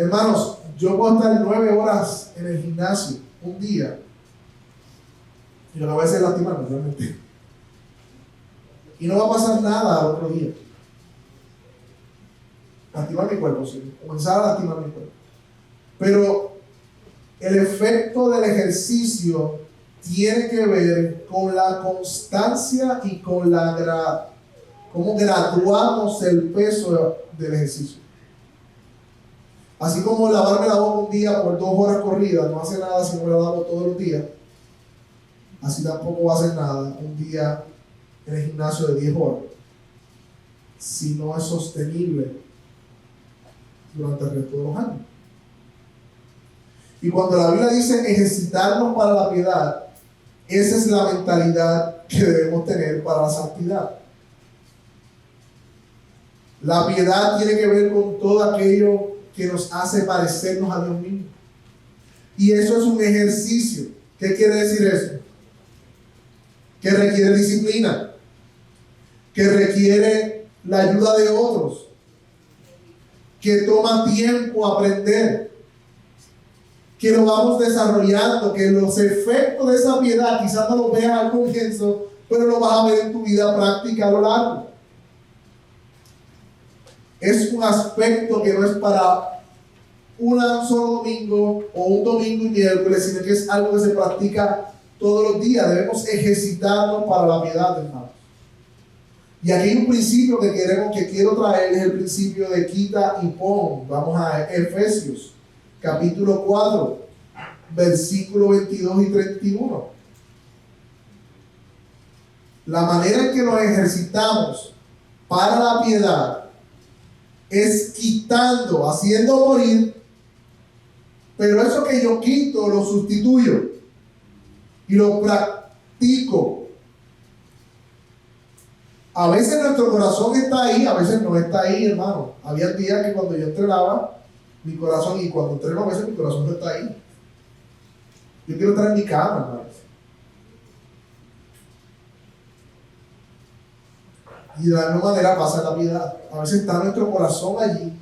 Hermanos, yo puedo estar 9 horas en el gimnasio un día y lo que voy a hacer es lastimarme realmente. Y no va a pasar nada al otro día. Lastimar mi cuerpo, sí. Comenzar a lastimar mi cuerpo. Pero el efecto del ejercicio tiene que ver con la constancia y con cómo graduamos el peso del ejercicio. Así como lavarme la boca un día por 2 horas corridas no hace nada si no me la lavo todos los días, así tampoco va a hacer nada un día en el gimnasio de 10 horas si no es sostenible durante el resto de los años. Y cuando la Biblia dice ejercitarnos para la piedad, esa es la mentalidad que debemos tener para la santidad. La piedad tiene que ver con todo aquello que nos hace parecernos a Dios mismo. Y eso es un ejercicio. ¿Qué quiere decir eso? Que requiere disciplina, que requiere la ayuda de otros, que toma tiempo aprender, que lo vamos desarrollando, que los efectos de esa piedad quizás no los veas al comienzo, pero lo vas a ver en tu vida práctica a lo largo. Es un aspecto que no es para un solo domingo o un domingo y miércoles, sino que es algo que se practica todos los días. Debemos ejercitarnos para la piedad, hermanos. Y aquí hay un principio que quiero traer, es el principio de quita y pon. Vamos a Efesios, capítulo 4, versículos 22 y 31. La manera en que nos ejercitamos para la piedad es quitando, haciendo morir, pero eso que yo quito lo sustituyo y lo practico. A veces nuestro corazón está ahí, a veces no está ahí, hermano. Había días que cuando yo entrenaba, mi corazón, y cuando entreno a veces mi corazón no está ahí. Yo quiero estar en mi cama, hermanos. Y de la misma manera pasa la piedad. A veces está nuestro corazón allí,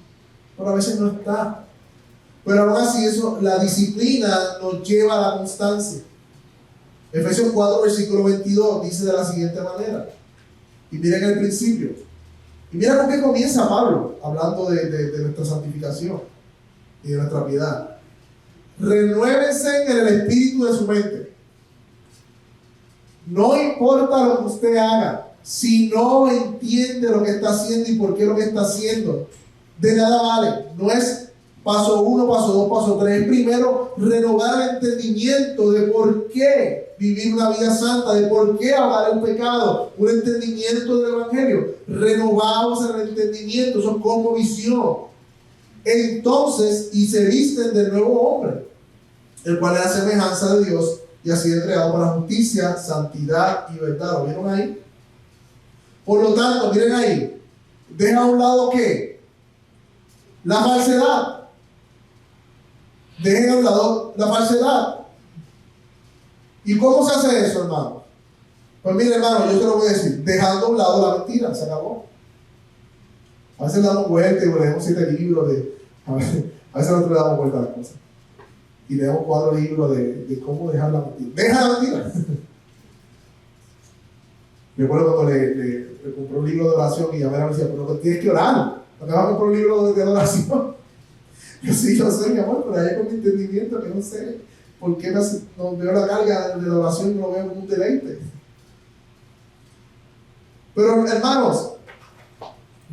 pero a veces no está. Pero aún así, la disciplina nos lleva a la constancia. Efesios 4, versículo 22 dice de la siguiente manera. Y miren el principio. Y mira con qué comienza Pablo, hablando de nuestra santificación y de nuestra piedad. Renuévense en el espíritu de su mente. No importa lo que usted haga, si no entiende lo que está haciendo y por qué lo que está haciendo, de nada vale. No es paso 1, paso 2, paso 3. Primero, renovar el entendimiento de por qué vivir una vida santa, de por qué ahogar el pecado, un entendimiento del Evangelio. Renovados en el entendimiento, eso es como visión. Entonces, y se visten del nuevo hombre, el cual es la semejanza de Dios y así entregado para justicia, santidad y verdad. ¿Lo vieron ahí? Por lo tanto, miren ahí, deja a un lado ¿qué? La falsedad. Dejen a un lado la falsedad. ¿Y cómo se hace eso, hermano? Pues mire, hermano, yo te lo voy a decir, dejando a un lado la mentira, se acabó. A veces le damos vuelta y leemos 7 libros a veces nosotros le damos vuelta a las cosas. Y leemos 4 libros de cómo dejar la mentira. ¡Deja la mentira! Me acuerdo cuando le compré un libro de oración y ya me decía, pero tienes que orar. ¿Por qué vas a comprar un libro de oración? Yo sí, yo sé, mi amor, pero hay con mi entendimiento que no sé por qué no veo la carga de la oración y no lo veo como un deleite. Pero, hermanos,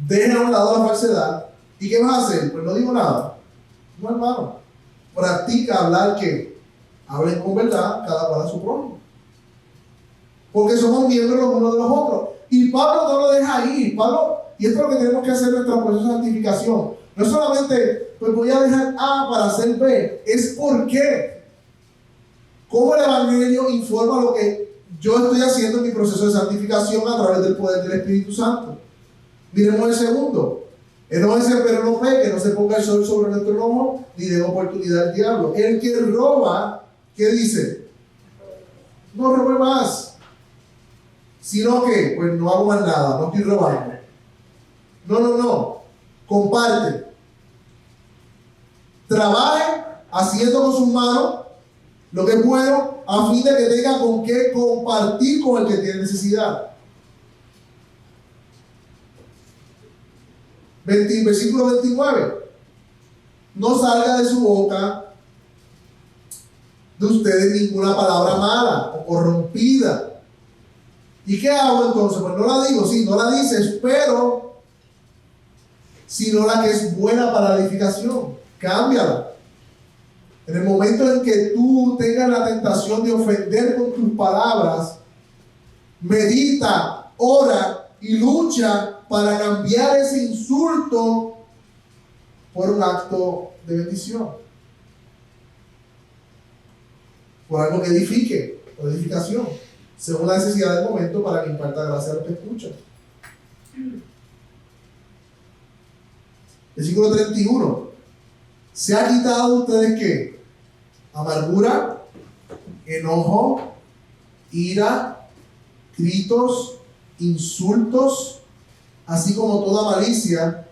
dejen a un lado la falsedad. ¿Y qué vas a hacer? Pues no digo nada. No, hermano. Practica hablar que hablen con verdad, cada cual a su prójimo. Porque somos miembros los unos de los otros. Y Pablo no lo deja ahí. Pablo, y esto es lo que tenemos que hacer en nuestro proceso de santificación. No es solamente, pues voy a dejar A para hacer B. Es por qué. Cómo el Evangelio informa lo que yo estoy haciendo en mi proceso de santificación a través del poder del Espíritu Santo. Miremos el segundo. Enójese, pero no peque, no se ponga el sol sobre nuestro lomo, ni dé oportunidad al diablo. El que roba, ¿qué dice? No robe más. Sino que, pues no hago más nada, no estoy robando. No. Comparte. Trabaje haciendo con sus manos lo que es bueno, a fin de que tenga con qué compartir con el que tiene necesidad. Versículo 29. No salga de su boca de ustedes ninguna palabra mala o corrompida. ¿Y qué hago entonces? Pues no la digo, sí, no la dices, pero sino la que es buena para la edificación. Cámbiala. En el momento en que tú tengas la tentación de ofender con tus palabras, medita, ora y lucha para cambiar ese insulto por un acto de bendición. Por algo que edifique, por edificación, según la necesidad del momento, para que imparta gracia a los que escuchan. Versículo 31. ¿Se ha quitado de ustedes qué? Amargura, enojo, ira, gritos, insultos, así como toda malicia.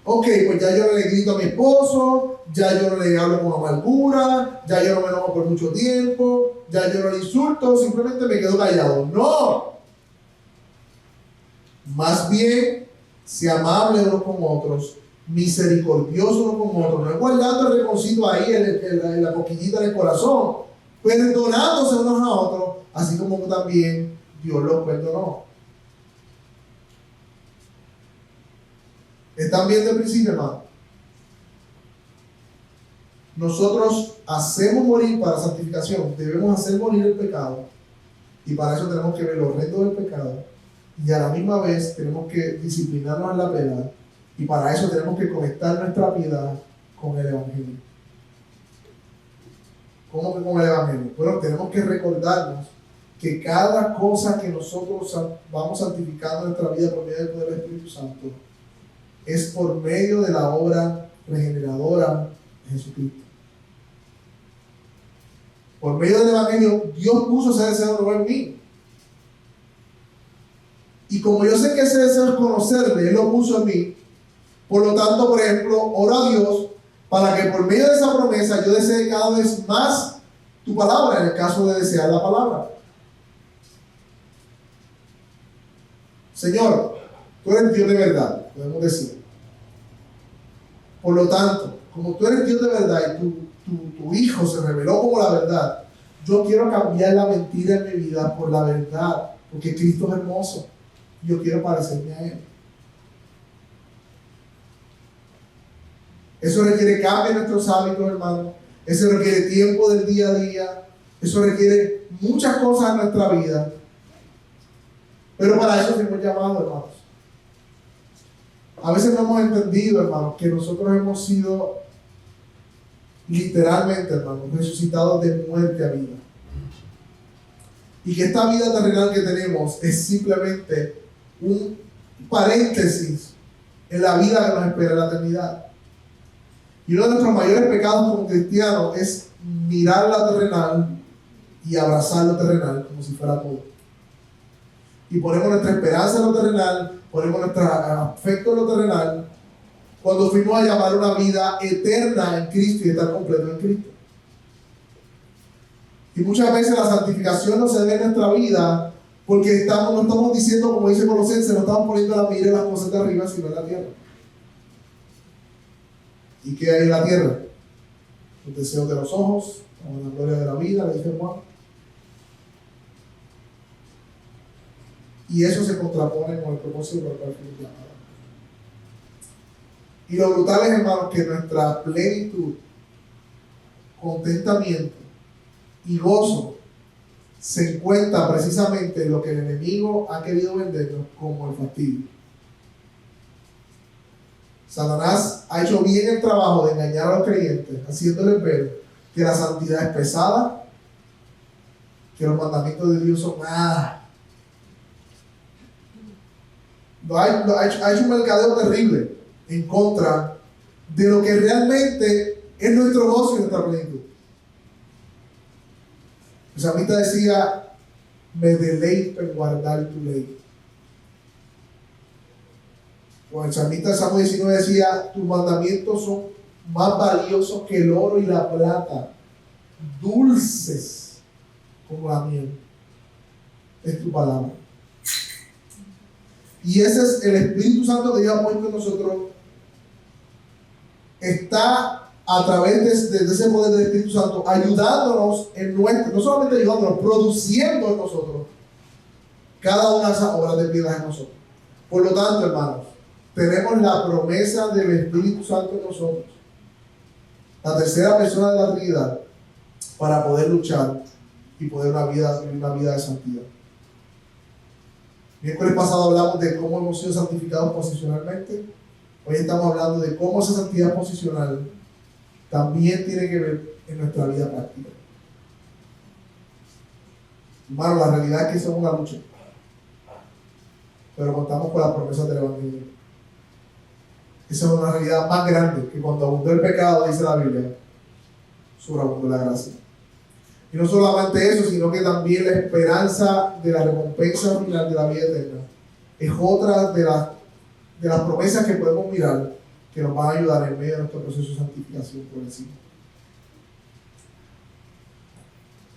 Ok, pues ya yo no le grito a mi esposo, ya yo no le hablo con amargura, ya yo no me enojo por mucho tiempo, ya yo no le insulto, simplemente me quedo callado. ¡No! Más bien, sea amable unos con otros, misericordioso uno con otro, no es guardando el reconcilio ahí en la coquillita del corazón, perdonándose unos a otros, así como también Dios los perdonó. ¿Están viendo el principio, hermano? Nosotros hacemos morir para santificación, debemos hacer morir el pecado, y para eso tenemos que ver los retos del pecado, y a la misma vez tenemos que disciplinarnos en la piedad. Y para eso tenemos que conectar nuestra piedad con el Evangelio. ¿Cómo que con el Evangelio? Bueno, tenemos que recordarnos que cada cosa que nosotros vamos santificando en nuestra vida por medio del poder del Espíritu Santo es por medio de la obra regeneradora de Jesucristo. Por medio del Evangelio, Dios puso ese deseo nuevo en mí. Y como yo sé que ese deseo es conocerle, Él lo puso en mí. Por lo tanto, por ejemplo, oro a Dios para que por medio de esa promesa yo desee cada vez más tu palabra, en el caso de desear la palabra. Señor, tú eres Dios de verdad, podemos decir. Por lo tanto, como tú eres Dios de verdad y tu Hijo se reveló como la verdad, yo quiero cambiar la mentira en mi vida por la verdad, porque Cristo es hermoso y yo quiero parecerme a Él. Eso requiere cambio en nuestros hábitos, hermanos. Eso requiere tiempo del día a día. Eso requiere muchas cosas en nuestra vida. Pero para eso fuimos llamados, hermanos. A veces no hemos entendido, hermanos, que nosotros hemos sido literalmente, hermanos, resucitados de muerte a vida. Y que esta vida terrenal que tenemos es simplemente un paréntesis en la vida que nos espera en la eternidad. Y uno de nuestros mayores pecados como cristianos es mirar lo terrenal y abrazar lo terrenal como si fuera todo. Y ponemos nuestra esperanza en lo terrenal, ponemos nuestro afecto en lo terrenal, cuando fuimos a llamar una vida eterna en Cristo y estar completo en Cristo. Y muchas veces la santificación no se ve en nuestra vida porque no estamos diciendo, como dice Colosenses, no estamos poniendo la mira en las cosas de arriba, sino en la tierra. ¿Y qué hay en la tierra? Los deseos de los ojos, la gloria de la vida, le dice Juan. Y eso se contrapone con el propósito por el cual fuimos llamados. Y lo brutal es, hermanos, que nuestra plenitud, contentamiento y gozo se encuentra precisamente en lo que el enemigo ha querido vendernos como el fastidio. Satanás ha hecho bien el trabajo de engañar a los creyentes, haciéndoles ver que la santidad es pesada, que los mandamientos de Dios son nada. Ha hecho un mercadeo terrible en contra de lo que realmente es nuestro gozo y nuestra plenitud. El salmista decía: me deleito en guardar tu ley. O el salmista de Salmo 19 decía: tus mandamientos son más valiosos que el oro y la plata, dulces como la miel. Es tu palabra. Y ese es el Espíritu Santo que Dios ha puesto en nosotros. Está a través de ese poder del Espíritu Santo ayudándonos en nuestro, no solamente ayudándonos, produciendo en nosotros cada una de esas obras de piedad en nosotros. Por lo tanto, hermanos, tenemos la promesa del Espíritu Santo en nosotros, la tercera persona de la Trinidad, para poder luchar y poder vivir una vida de santidad. Miércoles pasado hablamos de cómo hemos sido santificados posicionalmente. Hoy estamos hablando de cómo esa santidad posicional también tiene que ver en nuestra vida práctica. Hermano, la realidad es que eso es una lucha, pero contamos con las promesas del Evangelio. Esa es una realidad más grande que cuando abundó el pecado, dice la Biblia, sobreabundó la gracia. Y no solamente eso, sino que también la esperanza de la recompensa final de la vida eterna es otra de las promesas que podemos mirar que nos van a ayudar en medio de nuestro proceso de santificación progresiva.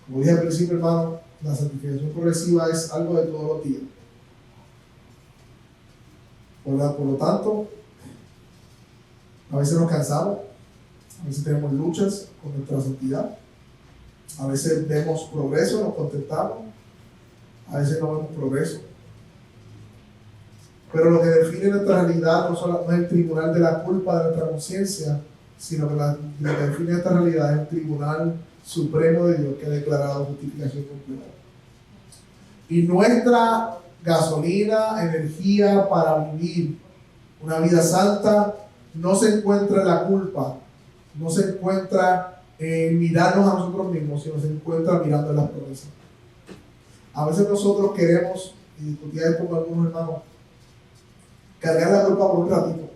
Como dije al principio, hermano, la santificación progresiva es algo de todos los días. Por lo tanto, a veces nos cansamos, a veces tenemos luchas con nuestra santidad, a veces vemos progreso, nos contentamos, a veces no vemos progreso. Pero lo que define nuestra realidad no es el tribunal de la culpa de nuestra conciencia, sino que lo que define nuestra realidad es el tribunal supremo de Dios que ha declarado justificación completa. Y nuestra gasolina, energía para vivir una vida santa no se encuentra en la culpa, no se encuentra en mirarnos a nosotros mismos, sino se encuentra mirando en las promesas. A veces nosotros queremos, y discutía esto con algunos hermanos, cargar la culpa por un ratito,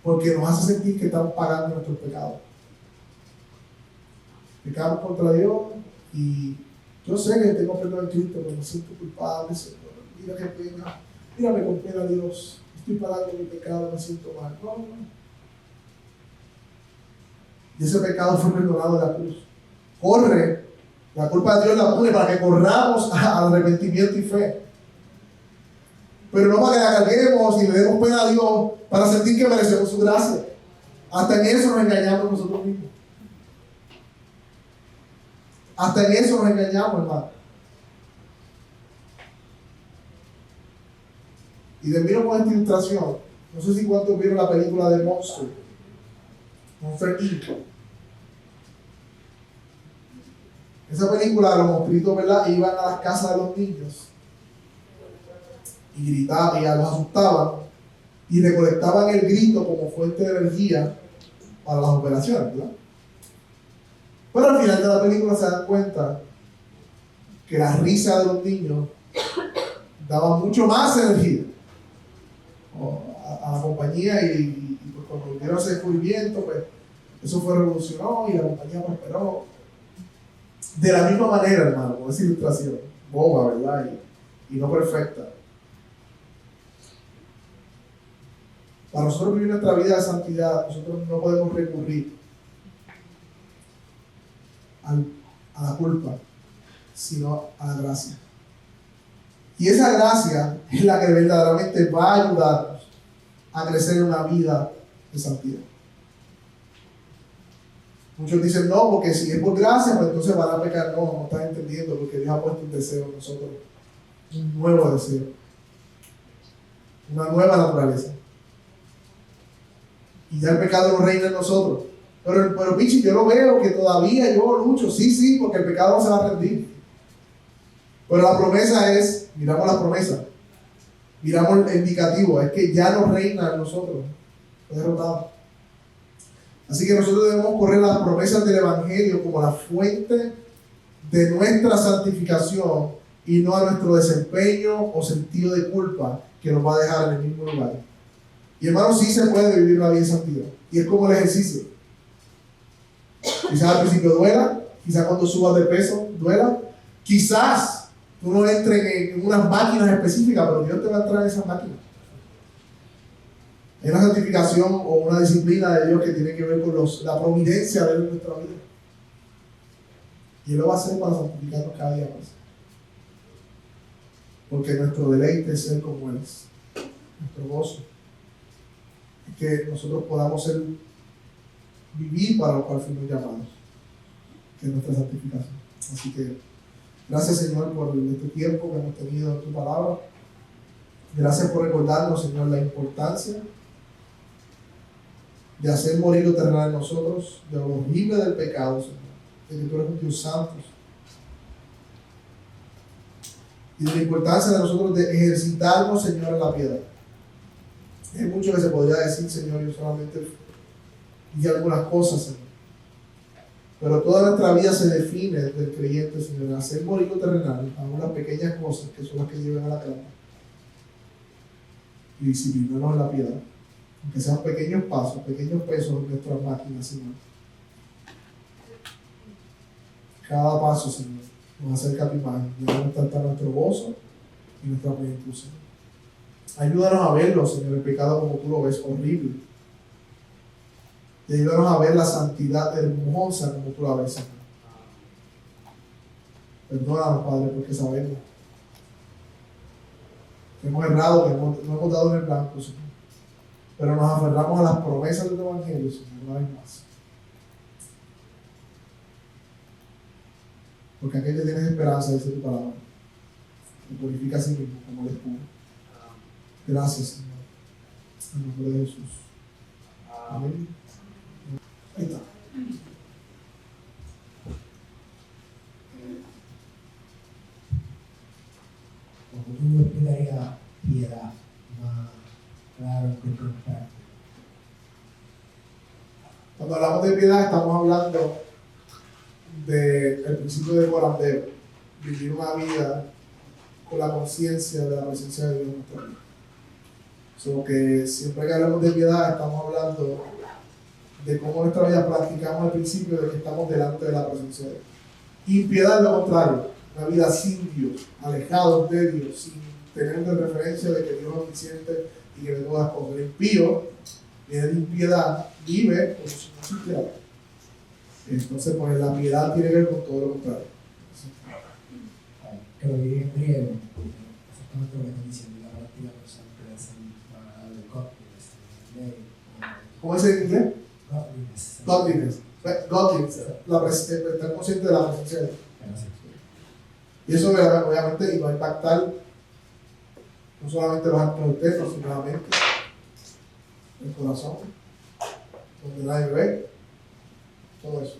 porque nos hace sentir que estamos pagando nuestros pecados. Pecamos contra Dios y yo sé que tengo perdón en Cristo, pero me siento culpable, Señor. Mira qué pena. Mírame con pena, Dios. Estoy pagando mi pecado, me siento mal. No, no. Y ese pecado fue perdonado en la cruz. Corre. La culpa de Dios la pone para que corramos al arrepentimiento y fe. Pero no para que la carguemos y le demos pena a Dios para sentir que merecemos su gracia. Hasta en eso nos engañamos nosotros mismos. Hasta en eso nos engañamos, hermano. Y termino con esta ilustración. No sé si cuántos vieron la película de Monster. Monster Inc. Esa película, los monstruitos, ¿verdad? Iban a las casas de los niños y gritaban y los asustaban y recolectaban el grito como fuente de energía para las operaciones, ¿verdad? Pero al final de la película se dan cuenta que la risa de los niños daba mucho más energía a la compañía y pues cuando vieron ese descubrimiento, pues eso fue revolucionó y la compañía prosperó. De la misma manera, hermano, con esa ilustración, boba, ¿verdad? Y no perfecta. Para nosotros vivir nuestra vida de santidad, nosotros no podemos recurrir a la culpa, sino a la gracia. Y esa gracia es la que verdaderamente va a ayudarnos a crecer en una vida de santidad. Muchos dicen no, porque si es por gracia, pues entonces van a pecar. No, no estás entendiendo, porque Dios ha puesto un deseo en nosotros, un nuevo deseo, una nueva naturaleza. Y ya el pecado no reina en nosotros. Pero Pichi, yo lo veo que todavía yo lucho. Sí, porque el pecado no se va a rendir. Pero la promesa es, miramos la promesa, miramos el indicativo, es que ya no reina en nosotros. Fue derrotado. Así que nosotros debemos correr las promesas del Evangelio como la fuente de nuestra santificación y no a nuestro desempeño o sentido de culpa que nos va a dejar en el mismo lugar. Y hermanos, sí se puede vivir una vida de santidad. Y es como el ejercicio. Quizás al principio duela, quizás cuando subas de peso duela, quizás tú no entres en unas máquinas específicas, pero Dios te va a entrar en esas máquinas. Hay una santificación o una disciplina de Dios que tiene que ver con la providencia de Él en nuestra vida. Y Él lo va a hacer para santificarnos cada día más. Porque nuestro deleite es ser como Él es. Nuestro gozo es que nosotros podamos vivir para lo cual fuimos llamados, que es nuestra santificación. Así que gracias, Señor, por este tiempo que hemos tenido en tu palabra. Gracias por recordarnos, Señor, la importancia de hacer morir lo terrenal en nosotros, de lo horrible del pecado, Señor, de que tú eres un Dios santo, y de la importancia de nosotros de ejercitarnos, Señor, en la piedad. Hay mucho que se podría decir, Señor, yo solamente di algunas cosas, Señor, pero toda nuestra vida se define del creyente, Señor, en hacer morir lo terrenal, aún las pequeñas cosas que son las que llevan a la cruz, y disciplinarnos en la piedad. Aunque sean pequeños pasos, pequeños pesos en nuestras máquinas, Señor. Cada paso, Señor, nos acerca a tu imagen. Y debemos tratar nuestro gozo y nuestra plenitud, Señor. Ayúdanos a verlo, Señor, el pecado como tú lo ves, horrible. Y ayúdanos a ver la santidad hermosa como tú la ves, Señor. Perdónanos, Padre, porque sabemos que hemos errado, que no hemos dado en el blanco, Señor. Pero nos aferramos a las promesas del Evangelio, Señor, una vez más. Porque aquel que tienes esperanza, dice tu palabra, te purifica a sí mismo como el escudo. Gracias, Señor. En nombre de Jesús. Amén. Ahí está. Cuando tú explicarías piedad más claro que perfecto. Cuando hablamos de piedad, estamos hablando del principio de corandeo, vivir una vida con la conciencia de la presencia de Dios en nuestra vida. So que siempre que hablamos de piedad, estamos hablando de cómo en nuestra vida practicamos el principio de que estamos delante de la presencia de Dios. Impiedad es lo contrario, una vida sin Dios, alejados de Dios, sin tener de referencia de que Dios es omnisciente y que ve todas las cosas. El impío viene de impiedad, vive como si no sintiera. Entonces, pues la piedad tiene que ver con todo lo contrario. Que lo vi en griego, exactamente lo que están diciendo, la práctica constante de hacer de godliness, ¿Cómo es en inglés? godliness. Godliness. Godliness. Estar consciente de la presencia de Dios. Y eso obviamente va a impactar no solamente los actos externos, sino la mente, el corazón, donde nadie ve, todo eso.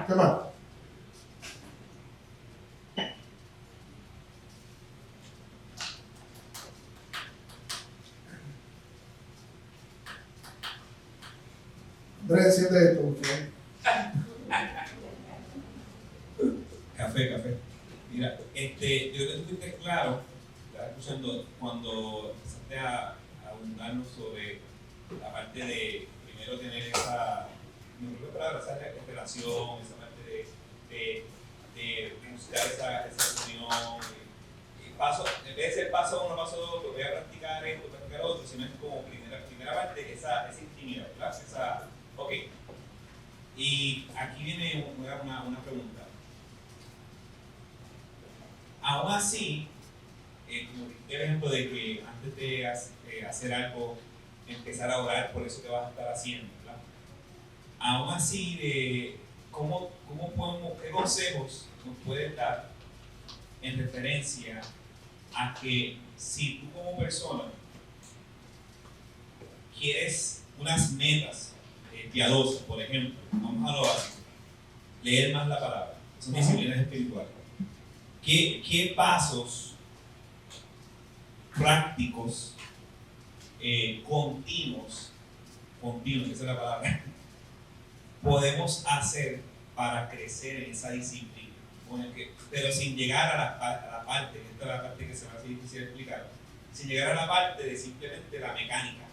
¿Qué más? Andrés, enciende esto, por favor. Café. Mira, yo creo que tú fuiste claro, estaba escuchando cuando empezaste a abundarnos sobre la parte de primero tener esa relación, esa parte de buscar esa unión. Paso, en vez de ser paso uno, paso dos, voy a practicar esto, practicar otro, sino es como primera parte, esa intimidad, ¿verdad? Ok. Y aquí viene una pregunta. Aún así, como el ejemplo de que antes de hacer algo, empezar a orar por eso que vas a estar haciendo, ¿verdad? Aún así, ¿cómo podemos, qué consejos nos puedes dar en referencia a que si tú como persona quieres unas metas piadosas, por ejemplo, vamos a lo básico, leer más la palabra, son disciplinas espirituales. ¿Qué pasos prácticos, continuos, esa es la palabra, podemos hacer para crecer en esa disciplina? Pero sin llegar a la parte, esta es la parte que se me hace difícil explicar, sin llegar a la parte de simplemente la mecánica.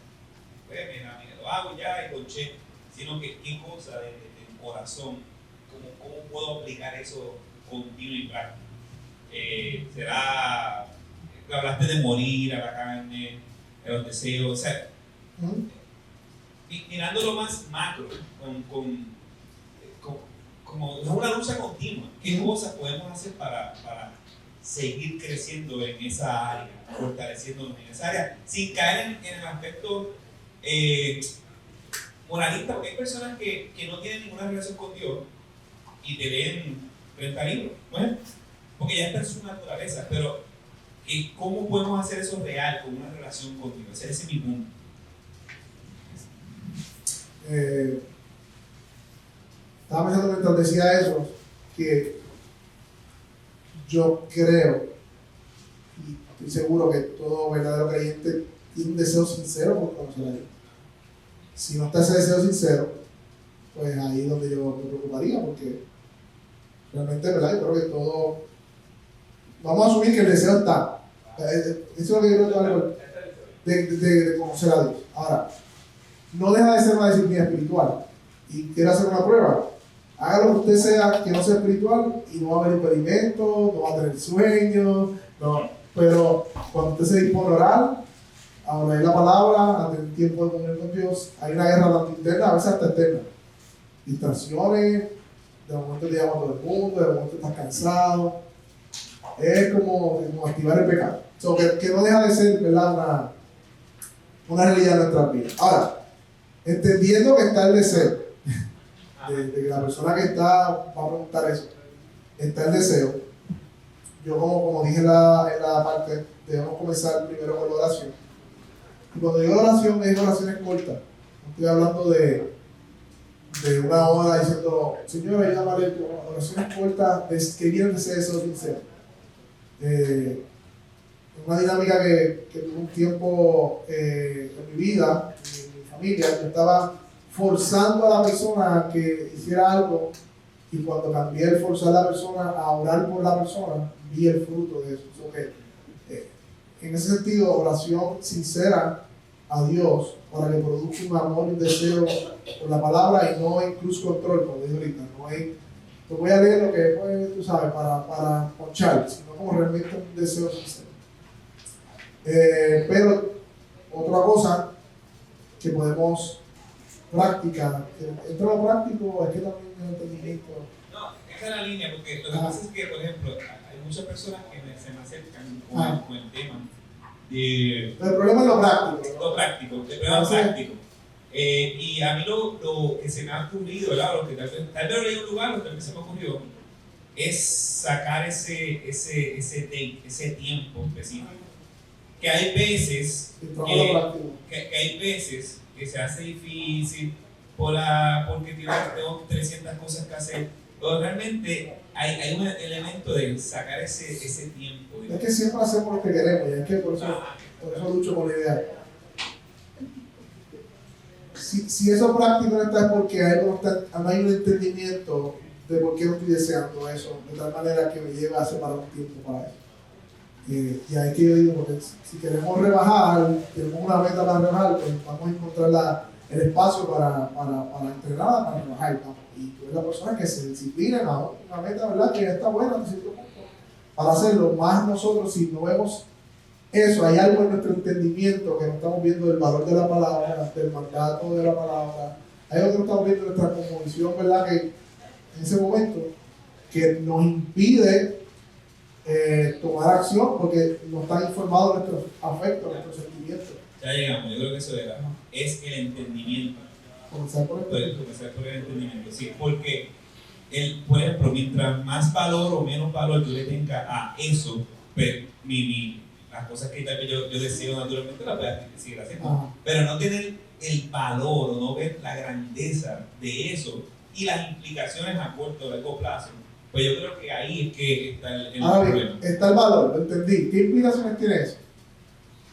Pues, mira, lo hago ya y conché, sino que qué cosa del corazón, cómo puedo aplicar eso continuo y práctico. Hablaste de morir a la carne, a los deseos, o sea, mirándolo más macro, como es una lucha continua. ¿Qué cosas podemos hacer para seguir creciendo en esa área, fortaleciéndonos en esa área, sin caer en el aspecto moralista? Porque hay personas que no tienen ninguna relación con Dios y te leen 30 libros, ¿no? Porque ya está en su naturaleza, pero ¿cómo podemos hacer eso real con una relación con Dios? Ese es mi punto. Estaba pensando mientras decía eso, que yo creo, y estoy seguro que todo verdadero creyente tiene un deseo sincero por conocer a Dios. Si no está ese deseo sincero, pues ahí es donde yo me preocuparía, porque realmente, ¿verdad? Yo creo que todo, vamos a asumir que el deseo está. Eso es lo que yo creo de conocer a Dios. Ahora, no deja de ser una disciplina espiritual y quiere hacer una prueba. Haga lo que usted sea que no sea espiritual y no va a haber impedimentos, no va a tener sueños, no. Pero cuando usted se dispone a orar, a leer la palabra, a tener tiempo de comunión con Dios, hay una guerra tanto interna, a veces hasta externa. Distracciones, de momento te llama todo el mundo, de momento estás cansado. Es como activar el pecado. Que no deja de ser, ¿verdad?, una realidad en nuestras vidas. Ahora, entendiendo que está el deseo, de que la persona que va a preguntar eso, está el deseo, yo como dije en la parte, debemos comenzar primero con la oración. Y cuando digo oración, me digo oraciones cortas. No estoy hablando de una hora diciendo, Señor, ayúdame a leer, oraciones cortas que vienen de ese deseo sincero. Una dinámica que tuve un tiempo en mi vida, en mi familia, yo estaba forzando a la persona a que hiciera algo, y cuando cambié el forzar a la persona a orar por la persona, vi el fruto de eso. en ese sentido, oración sincera a Dios para que produzca un amor y un deseo por la palabra y no en cruise control, como dije ahorita, no en te voy a leer lo que después, tú sabes, para ponchar, sino como realmente un deseo sincero. Pero otra cosa que podemos practicar, entre lo práctico es que también el entendimiento. No, esa es la línea, porque lo que pasa es que, por ejemplo, hay muchas personas que se me acercan con el tema de Pero el problema es lo práctico, ¿no? lo práctico, el problema práctico. Y a mí lo que se me ha ocurrido, ¿verdad? Lo que tal vez lo leí en un lugar, lo que se me ocurrió, es sacar ese tiempo específico. Que hay veces que se hace difícil porque tengo 300 cosas que hacer, pero realmente hay un elemento de sacar ese tiempo. Es que siempre hacemos lo que queremos, y es que por eso lucho con la idea. Si eso práctico no está es porque no hay un entendimiento de por qué no estoy deseando eso, de tal manera que me lleve a separar un tiempo para eso. Y ahí que yo digo, porque si queremos rebajar, tenemos una meta para rebajar, pues vamos a encontrar el espacio para entrenar, para rebajar. Y tú eres la persona que se disciplina en una meta, ¿verdad? Que ya está buena, para hacerlo. Más nosotros, si no vemos eso, hay algo en nuestro entendimiento que no estamos viendo del valor de la palabra, del mandato de la palabra. Hay algo que no estamos viendo de nuestra convicción, ¿verdad? Que en ese momento, que nos impide tomar acción porque no están informados nuestros afectos, nuestros sentimientos. Ya llegamos, yo creo que eso es el entendimiento. Comenzar por el entendimiento, sí, porque por ejemplo, mientras más valor o menos valor yo le tenga a eso, pues las cosas que tal vez yo deseo naturalmente las voy a seguir haciendo, pero no tener el valor o no ver la grandeza de eso y las implicaciones a corto o largo plazo. Pues yo creo que ahí es que está el problema. Está el valor, lo entendí. ¿Qué implicaciones tiene eso?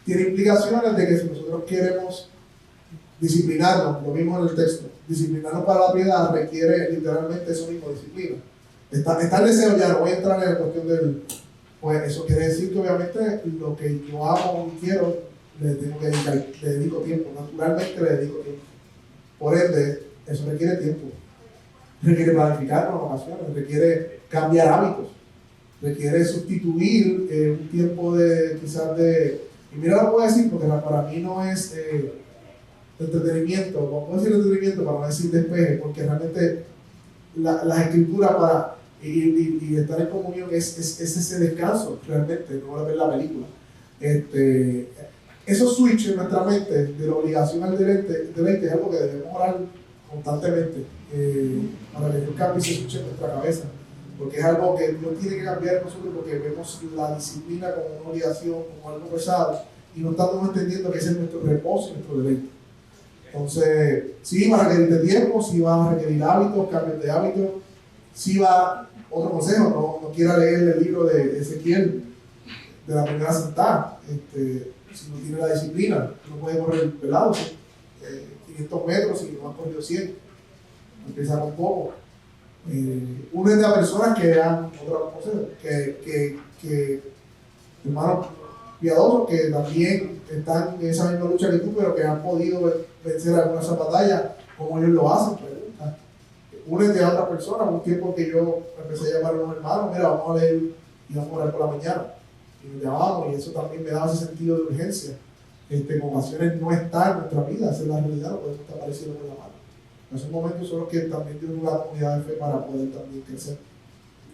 Tiene implicaciones de que si nosotros queremos disciplinarnos, lo mismo en el texto, disciplinarnos para la piedad requiere literalmente eso mismo, disciplina. Está el deseo, ya no voy a entrar en la cuestión del... Pues eso quiere decir que obviamente lo que yo amo y quiero, le dedico tiempo, naturalmente le dedico tiempo. Por ende, eso requiere tiempo. Requiere planificar con ocasiones, requiere cambiar hábitos, requiere sustituir un tiempo quizás de... Y mira lo que voy a decir, porque para mí no es entretenimiento, no puedo decir entretenimiento para no decir despeje, porque realmente las escrituras y estar en comunión es ese descanso, realmente, no ver la película. Esos switches en nuestra mente, de la obligación al deleite es algo que debemos orar constantemente para que Dios cambie ese switch en nuestra cabeza, porque es algo que Dios tiene que cambiar en nosotros, porque vemos la disciplina como una obligación, como algo pesado, y no estamos entendiendo que ese es nuestro reposo y nuestro deleite. Entonces, sí va a requerir de tiempo, sí va a requerir hábitos, cambios de hábitos, sí va, otro consejo, no quiera leer el libro de Ezequiel, de la primera sentada, si no tiene la disciplina, no puede correr pelado, 500 metros y no ha corrido 100, empieza con poco. Únete a personas que dan otro consejo, que hermanos piadosos que también están en esa misma lucha que tú, pero que han podido vencer algunas batallas, como ellos lo hacen. Pregunta. Únete a otras personas. Un tiempo que yo empecé a llamar a los hermanos, mira, vamos a leer y vamos a orar por la mañana. Y nos llamamos, y eso también me daba ese sentido de urgencia. Con ocasiones no está en nuestra vida, esa es la realidad, no podemos estar apareciendo con la mano. En esos momentos son los que también tienen una comunidad de fe para poder también crecer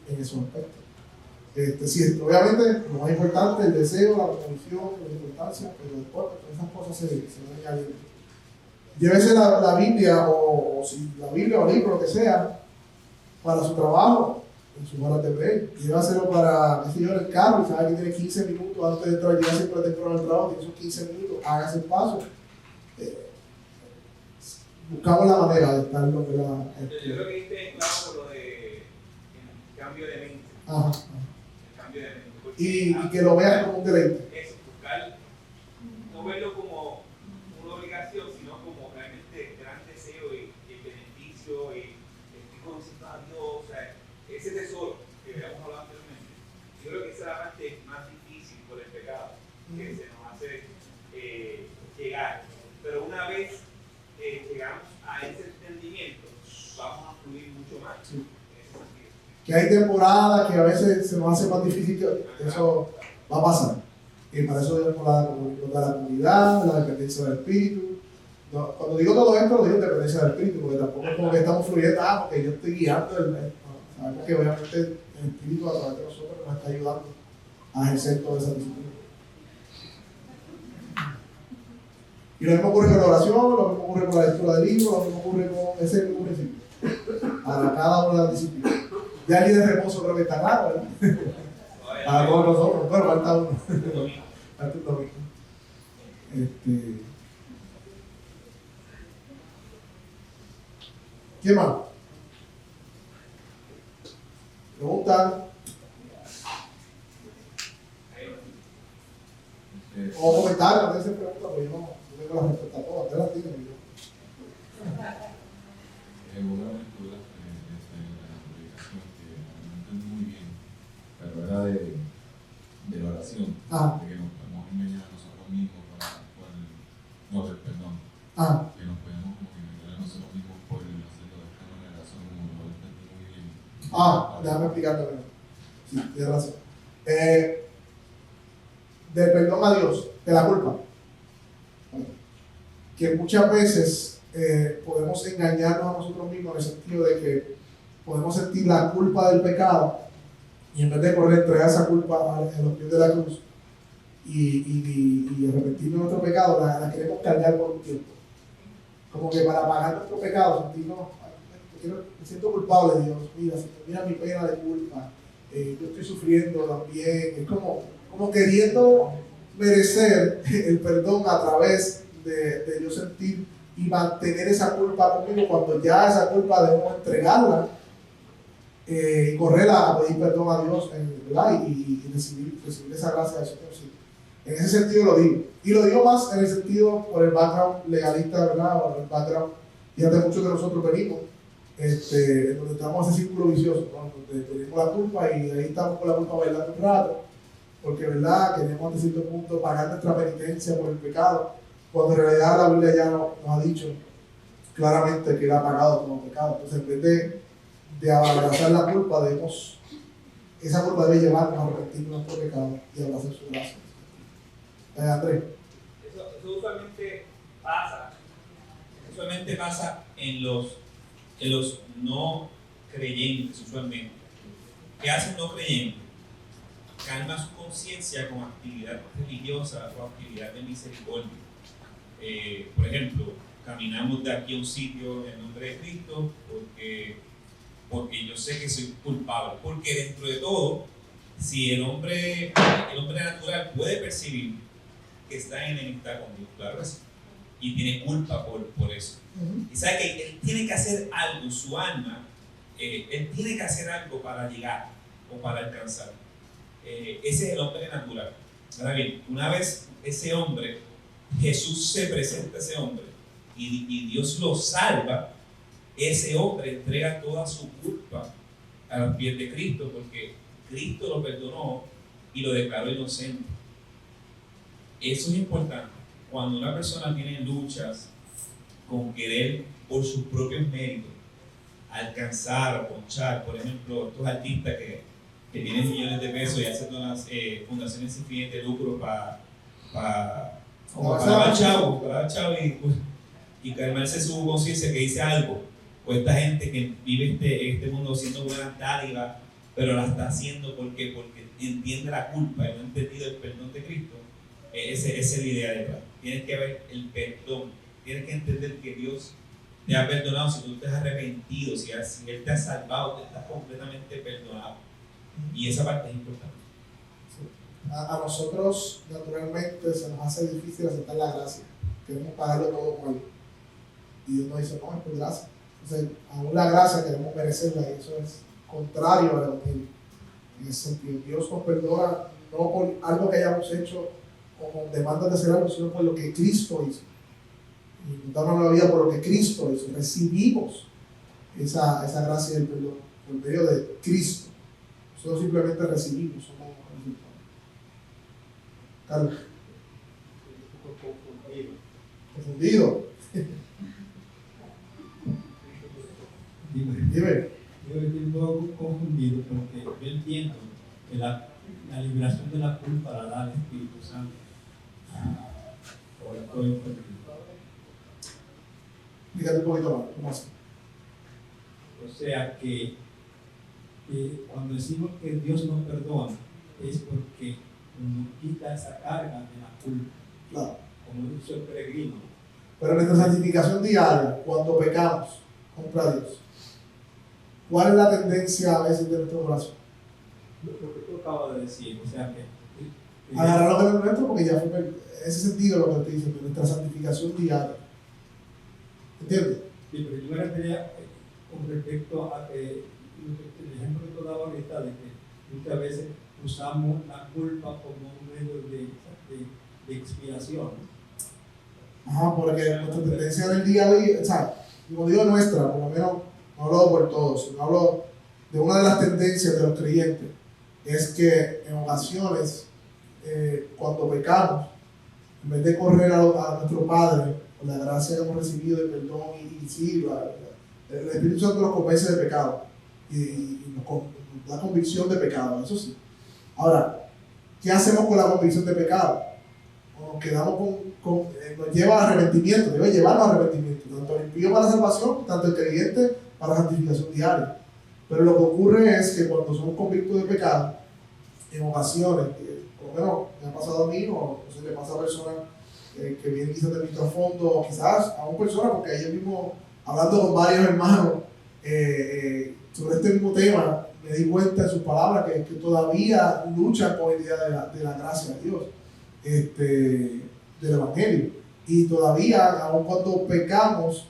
en esos aspectos. Sí, obviamente, lo más importante, el deseo, la convicción, la importancia, pero después esas cosas se van añadiendo. Llévese la Biblia, o si la Biblia o el libro, lo que sea, para su trabajo, en sus horas de break. Llévaselo para, qué sé yo, en el carro, y sabe que tiene 15 minutos antes de entrar, llega siempre temprano al trabajo, tiene esos 15 minutos, hágase el paso. Buscamos la manera de estar lo que la... Yo creo que diste claro por lo de cambio de mente. Ajá. Y Y que lo veas como un deleite. Eso, buscar, no verlo como una obligación, sino como realmente gran deseo y el beneficio y estoy conociendo a Dios, o sea, ese tesoro que habíamos hablado anteriormente. Yo creo que esa es la parte más difícil por el pecado, que se nos hace llegar. Pero una vez llegamos a ese entendimiento, vamos a fluir mucho más. Sí. Que hay temporadas que a veces se nos hace más difícil, que eso va a pasar. Y para eso tenemos la comunidad, la dependencia del Espíritu. No, cuando digo todo esto, lo digo dependencia del Espíritu, porque tampoco es como que estamos fluyendo, porque yo estoy guiando. Sabemos que obviamente el Espíritu a través de nosotros nos está ayudando a ejercer toda esa disciplina. Y lo mismo ocurre con la oración, lo mismo ocurre con la lectura del libro, lo mismo ocurre con ese mismo principio. Para cada una de las disciplinas. Ya el día de reposo creo que está claro, ¿verdad? Para todos nosotros, pero falta uno. Falta un domingo. ¿Qué más? ¿Preguntas? O comentarios, a veces preguntas, porque yo no tengo la respuesta a todas, ustedes las tienen. Una lectura de la predicación que no entendí muy bien, pero era de la oración, de que nos podemos engañar a nosotros mismos del perdón, que nos podemos como que engañar a nosotros mismos por hacerlo de esta manera, eso no lo entendí muy bien. Déjame explicarte. Sí, tienes razón. Del perdón a Dios, de la culpa. Que muchas veces podemos engañarnos a nosotros mismos en el sentido de que podemos sentir la culpa del pecado y en vez de correr entregar esa culpa en los pies de la cruz y arrepentirnos de nuestro pecado, la queremos cargar por un tiempo. Como que para pagar nuestro pecado, sentirnos, me siento culpable, Dios, mira mi pena de culpa, yo estoy sufriendo también, es como queriendo merecer el perdón a través de yo sentir y mantener esa culpa conmigo cuando ya esa culpa debemos entregarla y correr a pedir perdón a Dios, ¿verdad? Y recibir esa gracia del Señor. Sí. En ese sentido lo digo. Y lo digo más en el sentido por el background legalista, ¿verdad? O el background, y de muchos de nosotros venimos, donde estamos en ese círculo vicioso, ¿no? Donde tenemos la culpa y ahí estamos con la culpa bailando un rato, porque, ¿verdad? Queremos hasta cierto punto pagar nuestra penitencia por el pecado, cuando en realidad la Biblia ya nos ha dicho claramente que Él ha pagado todo pecado. Entonces, en vez de abrazar la culpa, esa culpa debe llevarnos a arrepentirnos de nuestro pecado y abrazar su gracia. Andrés. Eso usualmente pasa en los no creyentes, usualmente. ¿Qué hace un no creyente? Calma su conciencia con actividad religiosa o actividad de misericordia. Por ejemplo, caminamos de aquí a un sitio en nombre de Cristo porque yo sé que soy culpable. Porque dentro de todo, si el hombre natural puede percibir que está en enemistad con Dios, claro que sí, y tiene culpa por eso. Y sabe que él tiene que hacer algo, su alma, él tiene que hacer algo para llegar o para alcanzar. Ese es el hombre natural. Ahora bien, una vez ese hombre, Jesús se presenta a ese hombre y Dios lo salva, ese hombre entrega toda su culpa a los pies de Cristo porque Cristo lo perdonó y lo declaró inocente. Eso es importante. Cuando una persona tiene luchas con querer por sus propios méritos alcanzar o ponchar, por ejemplo, estos artistas que tienen millones de pesos y hacen unas fundaciones sin fines de lucro para dar chavo y calmarse su conciencia que dice algo, o esta gente que vive este mundo siendo buenas dádivas, pero la está haciendo porque entiende la culpa y no ha entendido el perdón de Cristo. Esa es la idea detrás. Tienes que ver el perdón, tienes que entender que Dios te ha perdonado si tú te has arrepentido, si Él te ha salvado, te estás completamente perdonado. Y esa parte es importante. A nosotros, naturalmente, se nos hace difícil aceptar la gracia. Queremos pagarlo todo con Él. Y Dios nos dice, no, es por gracia. Entonces, aún la gracia queremos merecerla y eso es contrario al Evangelio. En ese sentido, Dios nos perdona no por algo que hayamos hecho o con demandas de hacer algo, sino por lo que Cristo hizo. Y damos la vida por lo que Cristo hizo. Recibimos esa gracia del perdón por medio de Cristo. Nosotros simplemente recibimos, somos resultados. Carlos. confundido. Confundido. Dime. Yo estoy un poco confundido porque yo entiendo que la liberación de la culpa la da el Espíritu Santo. O estoy confundido. Dígate un poquito más, ¿cómo así? O sea que cuando decimos que Dios nos perdona es porque nos quita esa carga de la culpa. Claro. Como dice el peregrino. Pero en nuestra santificación diaria, cuando pecamos contra Dios, ¿cuál es la tendencia a veces de nuestro corazón? Lo que tú acabas de decir, o sea que Agarrar lo que no es nuestro, porque ya fue en ese sentido lo que estoy diciendo, nuestra santificación diaria. ¿Entiendes? Sí, pero yo me refería con respecto a que el ejemplo que tú dabas ahorita de que muchas veces usamos la culpa como un medio de expiación. Ajá, porque nuestra tendencia del día a día, o sea, como digo nuestra, por lo menos no hablo por todos, sino hablo de una de las tendencias de los creyentes, es que en ocasiones, cuando pecamos, en vez de correr a nuestro Padre, con la gracia que hemos recibido de perdón y sí, el Espíritu Santo nos convence de pecado y nos da convicción de pecado, eso sí. Ahora, ¿qué hacemos con la convicción de pecado? Nos quedamos nos lleva al arrepentimiento, debe llevarnos al arrepentimiento, tanto el impío para la salvación, tanto el creyente para la santificación diaria. Pero lo que ocurre es que cuando somos convictos de pecado, en ocasiones, por lo menos me ha pasado a mí, o se le pasa a personas que vienen quizás del microfondo, o quizás a una persona, porque ayer mismo, hablando con varios hermanos sobre este mismo tema, me di cuenta en sus palabras que todavía luchan con la idea de la gracia de Dios, del Evangelio. Y todavía, aun cuando pecamos,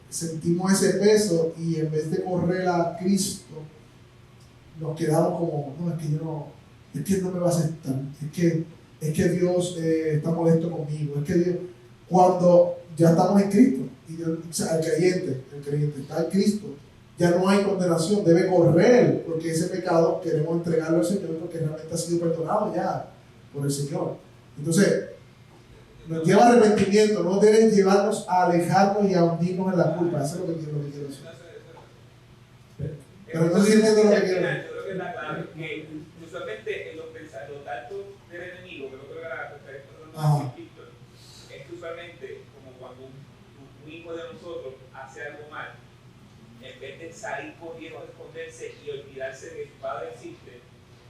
sentimos ese peso y en vez de correr a Cristo, nos quedamos como, no, es que no me va a aceptar, es que Dios está molesto conmigo, es que Dios, cuando ya estamos en Cristo, y Dios, o sea, el creyente está en Cristo, ya no hay condenación, debe correr, porque ese pecado queremos entregarlo al Señor porque realmente ha sido perdonado ya por el Señor. Entonces, nos lleva al arrepentimiento, no deben llevarnos a alejarnos y a hundirnos en la culpa. Eso es lo que quiero decir. Pero no sé lo que quiero decir. Yo creo que es la clave, que usualmente en los datos del enemigo, que no creo que la Víctor, es que usualmente, como cuando un hijo de nosotros hace algo mal, en vez de salir corriendo a esconderse y olvidarse de que su padre existe,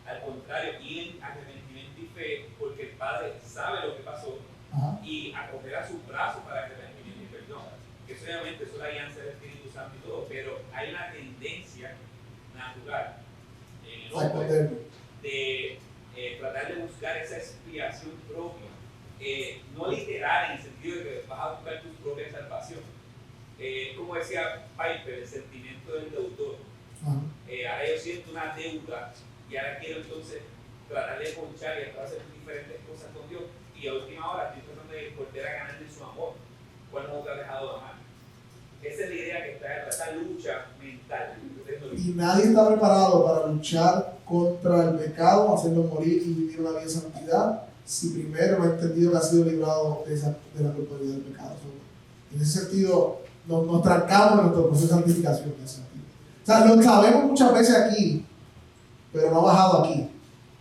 al contrario, ir en arrepentimiento y fe, porque el padre sabe lo que pasó, y acoger a sus brazos para arrepentimiento y perdón. Que eso obviamente es la alianza del Espíritu Santo y todo, pero hay una tendencia natural en el hombre de tratar de buscar esa expiación propia, no literal en el sentido de que vas a buscar tu propia salvación. Como decía Piper, el sentimiento del deudor. Ahora yo siento una deuda y ahora quiero entonces tratar de ponchar y hacer diferentes cosas con Dios, y a última hora estoy tratando de volver a ganar de su amor cuando no te ha dejado de amar. Esa es la idea que está esta lucha mental. Y nadie está preparado para luchar contra el pecado, hacerlo morir y vivir una vida de santidad, si primero no ha entendido que ha sido librado de la culpabilidad del pecado. En ese sentido, nos trancamos en nuestro proceso de santificación. O sea, lo sabemos muchas veces aquí, pero no ha bajado aquí.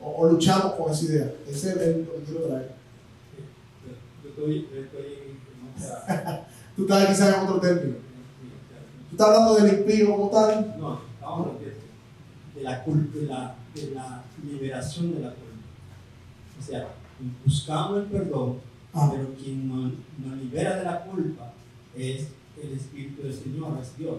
O luchamos con esa idea. Ese es lo que quiero traer. Yo estoy en otra... Tú estás quizás en otro término. ¿Tú estás hablando del impío como tal? No, estamos hablando de la culpa, de la liberación de la culpa. O sea, buscamos el perdón, pero quien nos libera de la culpa es el Espíritu del Señor, es Dios.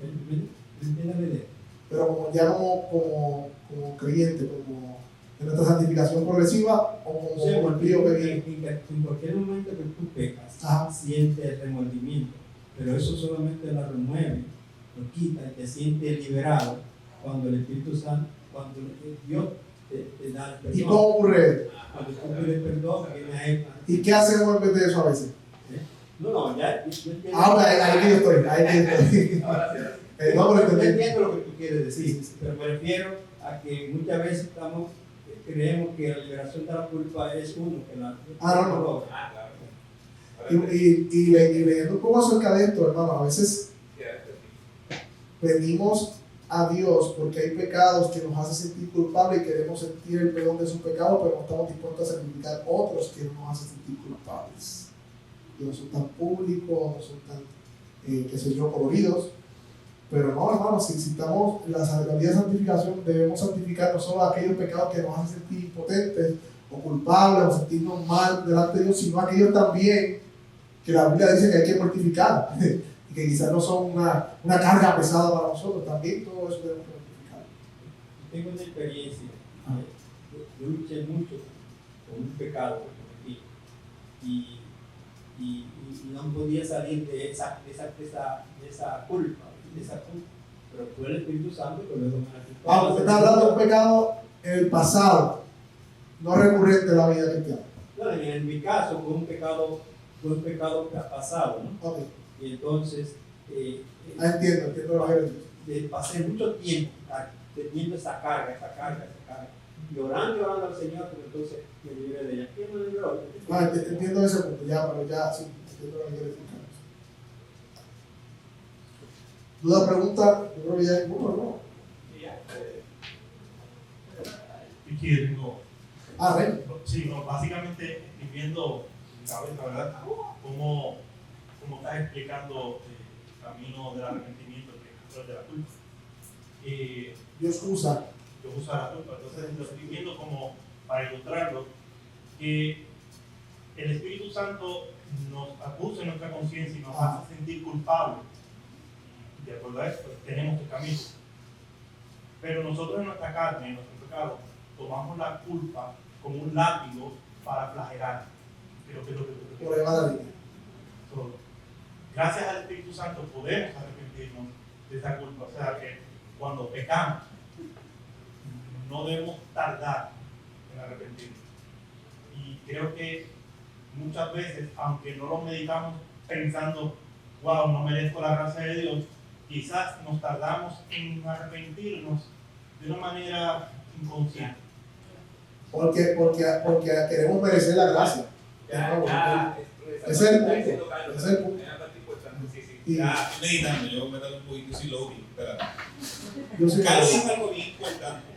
¿Me entiendes la idea? Pero como creyente, como en nuestra santificación progresiva, o como el impío que viene. En cualquier momento que tú pecas, sientes remordimiento, pero eso solamente lo remueve, lo quita y te sientes liberado cuando el Espíritu Santo, cuando Dios te da el perdón. ¿Y cómo ocurre? Cuando tú pides perdón, viene a Él. ¿Y qué hacemos en vez de eso a veces? No, ya. Ahí que yo estoy. No, pero yo entiendo lo que tú quieres decir, pero me refiero a que muchas veces estamos creemos que la liberación de la culpa es uno que la no. Y leyendo un poco acerca de esto, hermano, a veces pedimos a Dios porque hay pecados que nos hacen sentir culpables y queremos sentir el perdón de sus pecados, pero no estamos dispuestos a sacrificar otros que nos hacen sentir culpables. Y no son tan públicos, no son tan, coloridos. Pero no, hermano, si necesitamos la vida de santificación, debemos santificar no solo aquellos pecados que nos hacen sentir impotentes o culpables o sentirnos mal delante de Dios, sino aquellos también que la Biblia dice que hay que mortificar y que quizás no son una carga pesada para nosotros. También todo eso debemos mortificar. Tengo una experiencia. Yo luché mucho con un pecado que cometí y no podía salir de esa culpa. Pero fue el Espíritu Santo que luego me la usted está hablando de un pecado en el pasado, no recurrente en la vida cristiana. No, en mi caso fue un pecado pasado, ¿no? Okay. Y entonces entiendo lo que pasé mucho tiempo teniendo esa carga, llorando al Señor, pero entonces me libré de ella. ¿Quién me libró? Entiendo ese punto, pero ya sí, entiendo lo que quiere decir. ¿Duda, pregunta? Yo creo que ya hay uno, ¿no? Sí, básicamente escribiendo mi cabeza, ¿verdad? ¿Cómo estás explicando el camino del arrepentimiento que es de la culpa? Dios usa la culpa. Entonces lo estoy viendo como, para ilustrarlo, que el Espíritu Santo nos acusa en nuestra conciencia y nos hace sentir culpables. De acuerdo a esto, tenemos que caminar. Pero nosotros en nuestra carne, en nuestro pecado, tomamos la culpa como un látigo para flagelar. Creo que es lo que por llevar la línea. Gracias al Espíritu Santo podemos arrepentirnos de esa culpa. O sea que cuando pecamos, no debemos tardar en arrepentirnos. Y creo que muchas veces, aunque no lo meditamos pensando, wow, no merezco la gracia de Dios, quizás nos tardamos en arrepentirnos de una manera inconsciente. Porque queremos merecer la gracia. Ese es el punto. Ya, meditando, yo me da un poquito si lo vi. Carlos dijo algo bien importante.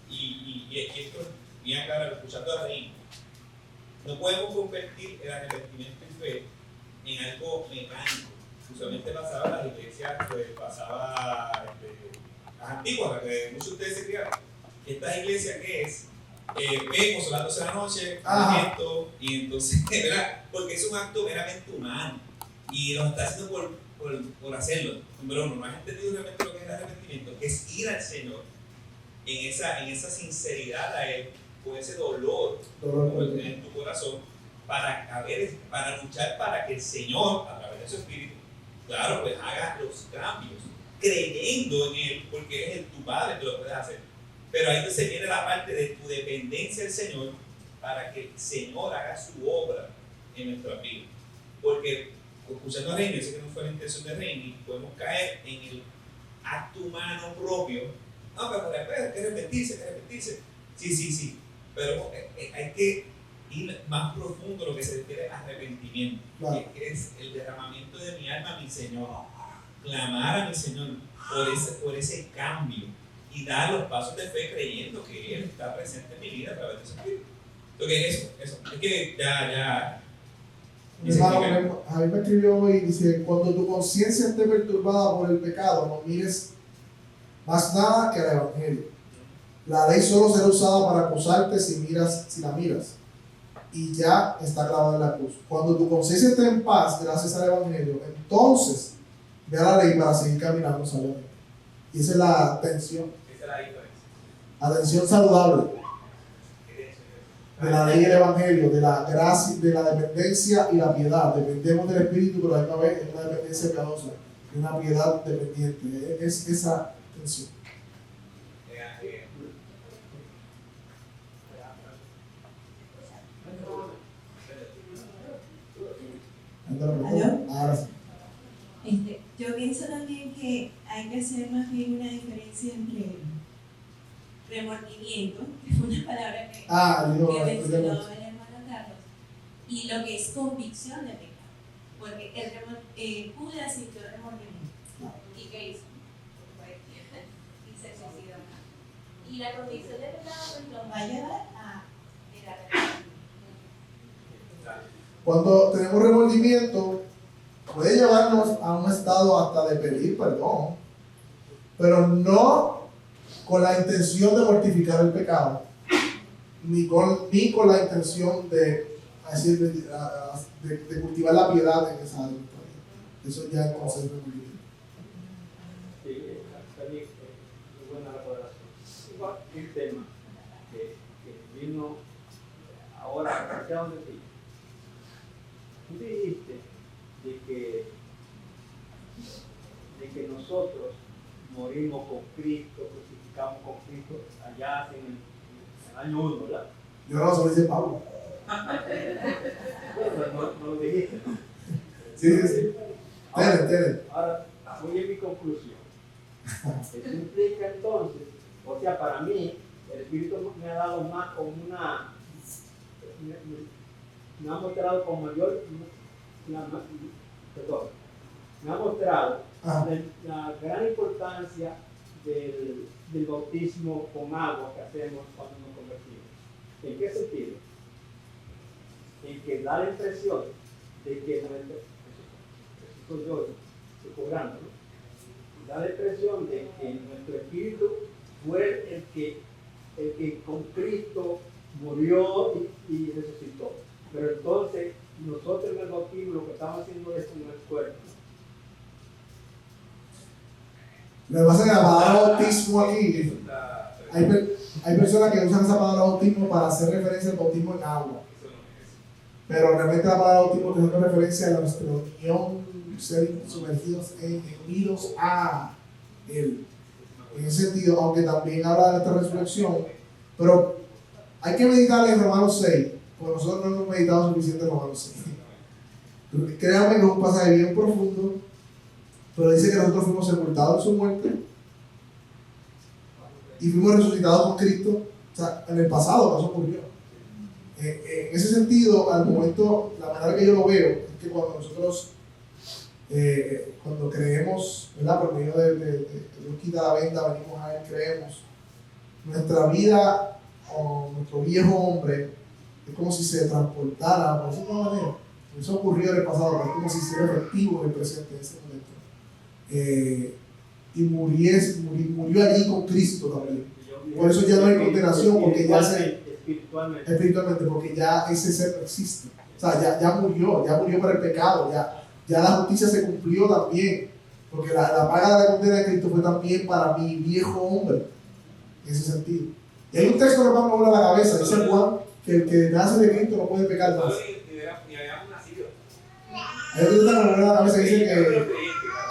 Y esto es bien claro, escuchando a Reina. No podemos convertir el arrepentimiento en fe en algo mecánico. Usualmente pasaba en las iglesias, pasaba las antiguas, las que muchos de ustedes se criaron. Estas iglesias que es, vemos solándose la noche, esto, y entonces, ¿verdad? Porque es un acto meramente humano y lo está haciendo por hacerlo. Número uno, no has entendido realmente lo que es el arrepentimiento, que es ir al Señor en esa sinceridad a Él, con ese dolor en tu corazón, para luchar para que el Señor, a través de su Espíritu, claro, pues haga los cambios, creyendo en Él, porque Él es tu Padre, tú lo puedes hacer. Pero ahí se viene la parte de tu dependencia del Señor, para que el Señor haga su obra en nuestra vida. Porque, escuchando a Reini, yo sé que no fue la intención de Reini, podemos caer en el acto humano propio. No, pero hay que arrepentirse. Sí. Pero hay que ir más profundo lo que se refiere a arrepentimiento, que es el derramamiento de mi alma a mi Señor, clamar a mi Señor por ese cambio y dar los pasos de fe creyendo que Él está presente en mi vida a través de su Espíritu. Entonces eso, es que ya mi hermano, a mí me escribió hoy y dice: cuando tu conciencia esté perturbada por el pecado, no mires más nada que al Evangelio. La ley solo será usada para acusarte si la miras, y ya está clavada en la cruz. Cuando tu conciencia esté en paz gracias al Evangelio, entonces ve a la ley para seguir caminando sabiamente. Y esa es la tensión. Esa es la diferencia. Atención saludable de la ley y el Evangelio, de la gracia, de la dependencia y la piedad. Dependemos del Espíritu, pero a la misma vez es una dependencia piadosa, es una piedad dependiente. Es esa tensión. Ahora sí. Yo pienso también que hay que hacer más bien una diferencia entre remordimiento, que fue una palabra que mencionó el hermano Carlos, y lo que es convicción de pecado. Porque Judas sintió remordimiento. ¿Y qué hizo? Y se suicidó. Y la convicción de pecado pues nos va a llevar a el arrepentimiento. Cuando tenemos remordimiento, puede llevarnos a un estado hasta de pedir perdón, pero no con la intención de mortificar el pecado, ni con la intención de cultivar la piedad en esa área. Eso ya entonces es remordimiento. Sí, también muy buena elaboración. Igual el tema que vino ahora, ¿hacia dónde te? Tú dijiste de que nosotros morimos con Cristo, crucificamos con Cristo allá en el año 1, ¿verdad? Yo no lo dice Pablo. No lo dijiste. Sí. Ahora, voy a mi conclusión. Eso implica entonces, o sea, para mí, el Espíritu me ha dado más como una... Me ha mostrado con mayor... me ha mostrado la gran importancia del bautismo con agua que hacemos cuando nos convertimos. ¿En qué sentido? En que da la impresión de que da la impresión de que nuestro espíritu fue el que con Cristo murió y resucitó. Pero entonces nosotros en el bautismo lo que estamos haciendo es con el cuerpo. Lo que pasa es que la palabra bautismo aquí, hay personas que usan esa palabra bautismo para hacer referencia al bautismo en agua. Pero realmente la palabra bautismo tiene una referencia a nuestra unión, ser sumergidos unidos a Él. En ese sentido, aunque también habla de esta resurrección, pero hay que meditar en Romanos 6, porque nosotros no hemos meditado suficiente en Romanos 6. Créanme que es un pasaje bien profundo, pero dice que nosotros fuimos sepultados en su muerte y fuimos resucitados con Cristo. O sea, en el pasado eso ocurrió. En ese sentido, al momento, la manera que yo lo veo es que cuando nosotros cuando creemos, ¿verdad? Por medio de Dios quita la venda, venimos a Él, creemos, nuestra vida o nuestro viejo hombre es como si se transportara, por decirlo de alguna manera. Eso ocurrió en el pasado, pero es como si fuera efectivo en el presente, en ese momento. Y murió allí con Cristo también. Por eso ya no hay condenación, porque ya espiritualmente, porque ya ese ser no existe. O sea, ya murió para el pecado, ya la justicia se cumplió también, porque la paga de la condena de Cristo fue también para mi viejo hombre, en ese sentido. Y hay un texto que me va a la cabeza, dice Juan, que el que nace de Cristo no puede pecar más. Hay un texto que me va a la cabeza que dice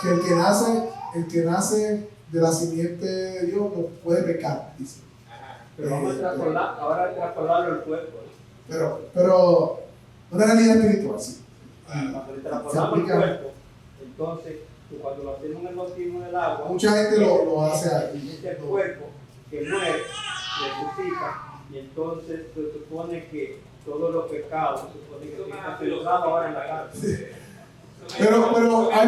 que el que nace de la simiente de Dios no puede pecar, dice. Pero vamos a traspolarlo al cuerpo. Pero una realidad espiritual, sí. Cuando le transformamos el cuerpo, entonces, cuando lo hacemos en el bautismo del agua, mucha gente lo hace ahí. Es el cuerpo que muere, resucita, y entonces se supone que todos los pecados se supone que están filtrados ahora en la cárcel. Pero hay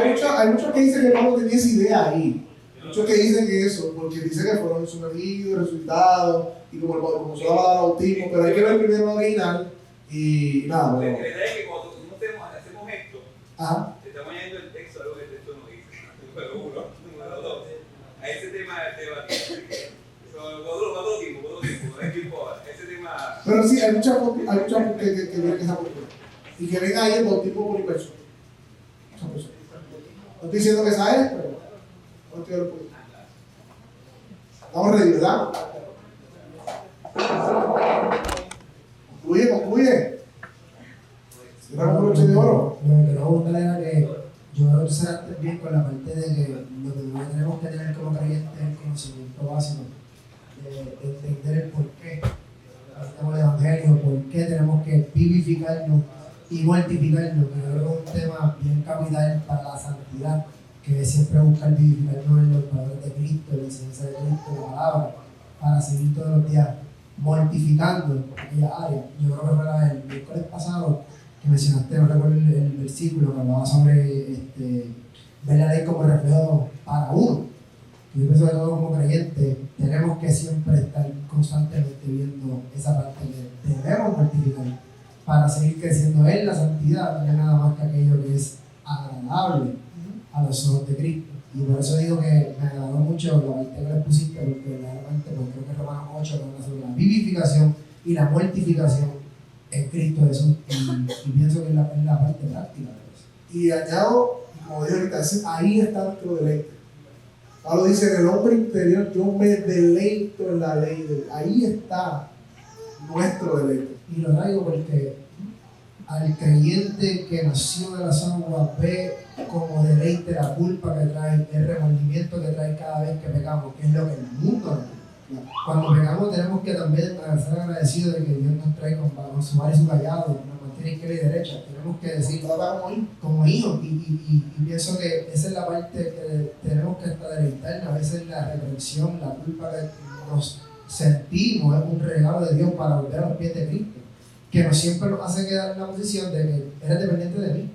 muchos que dicen que Pablo tenía esa idea ahí. Muchos que dicen que eso, porque dicen que fueron sumergidos, resucitados, y como se daba el bautismo, pero hay que ver primero la original y nada. La idea es que cuando hacemos esto, estamos añadiendo el texto, algo que el texto no dice. Número 1, número 2. A ese tema del debate. Cuatro tiempos, ese tema. Pero sí, hay muchas que ven esa postura. Y que ven ahí el bautismo por inversión. No estoy diciendo que esa es, pero no estoy de acuerdo. Estamos ready, ¿verdad? Concluye. Cerramos con broche de oro. Lo que quería buscar era que yo voy a empezar bien con la parte de que lo que tenemos que tener como creyentes es el conocimiento básico de entender el por qué hacemos el evangelio, por qué tenemos que vivificarnos y mortificarnos, que yo creo que es un tema bien capital para la santidad, que es siempre buscar vivificarnos en los valores de Cristo, en la enseñanza de Cristo, en la palabra, para seguir todos los días mortificando aquella área. Yo creo que fue el miércoles pasado que mencionaste, no recuerdo el versículo que hablaba sobre ver la ley como reflejo para uno. Yo pienso que todos como creyentes tenemos que siempre estar constantemente viendo esa parte que debemos mortificar para seguir creciendo en la santidad, no es nada más que aquello que es agradable a los ojos de Cristo. Y por eso digo que me agradó mucho la parte que les pusiste, porque verdaderamente creo que Romanos 8 habla sobre la vivificación y la mortificación en Cristo Jesús, y pienso que es la parte práctica de eso. Y añado, como dije ahorita, ahí está nuestro deleite. Pablo dice, en el hombre interior yo me deleito en la ley de Dios. Ahí está nuestro deleite. Y lo traigo porque al creyente que nació de las aguas ve como deleite la culpa que trae, el remordimiento que trae cada vez que pecamos, que es lo que el mundo nos trae. Cuando pecamos tenemos que también ser agradecidos de que Dios nos trae con su vara y su callado, nos mantiene izquierda y derecha. Tenemos que decir como hijos, y pienso que esa es la parte que tenemos que estar deleitarnos. A veces la represión, la culpa que nos sentimos es un regalo de Dios para volver a los pies de Cristo, que nos siempre nos hace quedar en la posición de que eres dependiente de mí.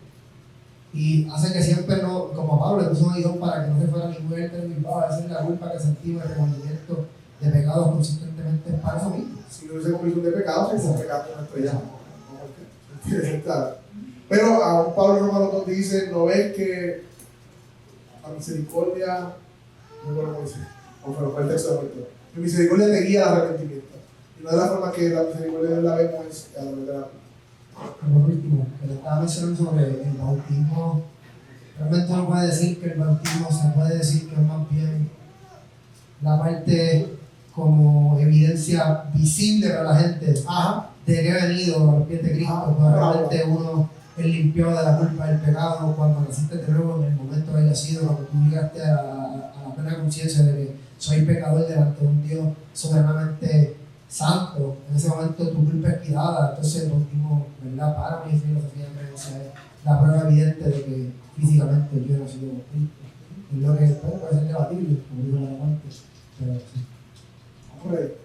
Y hace que siempre no, como Pablo le puso a Dios para que no se fuera ni muerte ni paz. Esa es la culpa que sentimos, el remordimiento de pecados consistentemente para eso mismo. Si no hubiese cometido de pecados, se hubiese pecado con nuestro llamo. Pero a Pablo Romanos 2 dice, no ves que la misericordia, no recuerdo cómo dice, o fue el texto de muerto, que misericordia te guía al arrepentimiento. Y no de la forma que la misericordia de la vemos es a través de la... Por último, que le estaba mencionando sobre el bautismo, realmente uno puede decir que el bautismo se puede decir que es más bien la parte como evidencia visible para la gente de que ha venido a los pies de Cristo, cuando realmente uno es limpiado de la culpa del pecado, cuando naciste de nuevo, en el momento que haya sido, cuando tú llegaste a la plena conciencia de que soy pecador delante de un Dios soberanamente santo. En ese momento tu culpa es quitada. Entonces el bautismo, ¿verdad? Para mi filosofía de creencia es la prueba evidente de que físicamente yo he nacido con Cristo. Es lo que puede ser debatible, como digo la antes, pero sí. Hombre,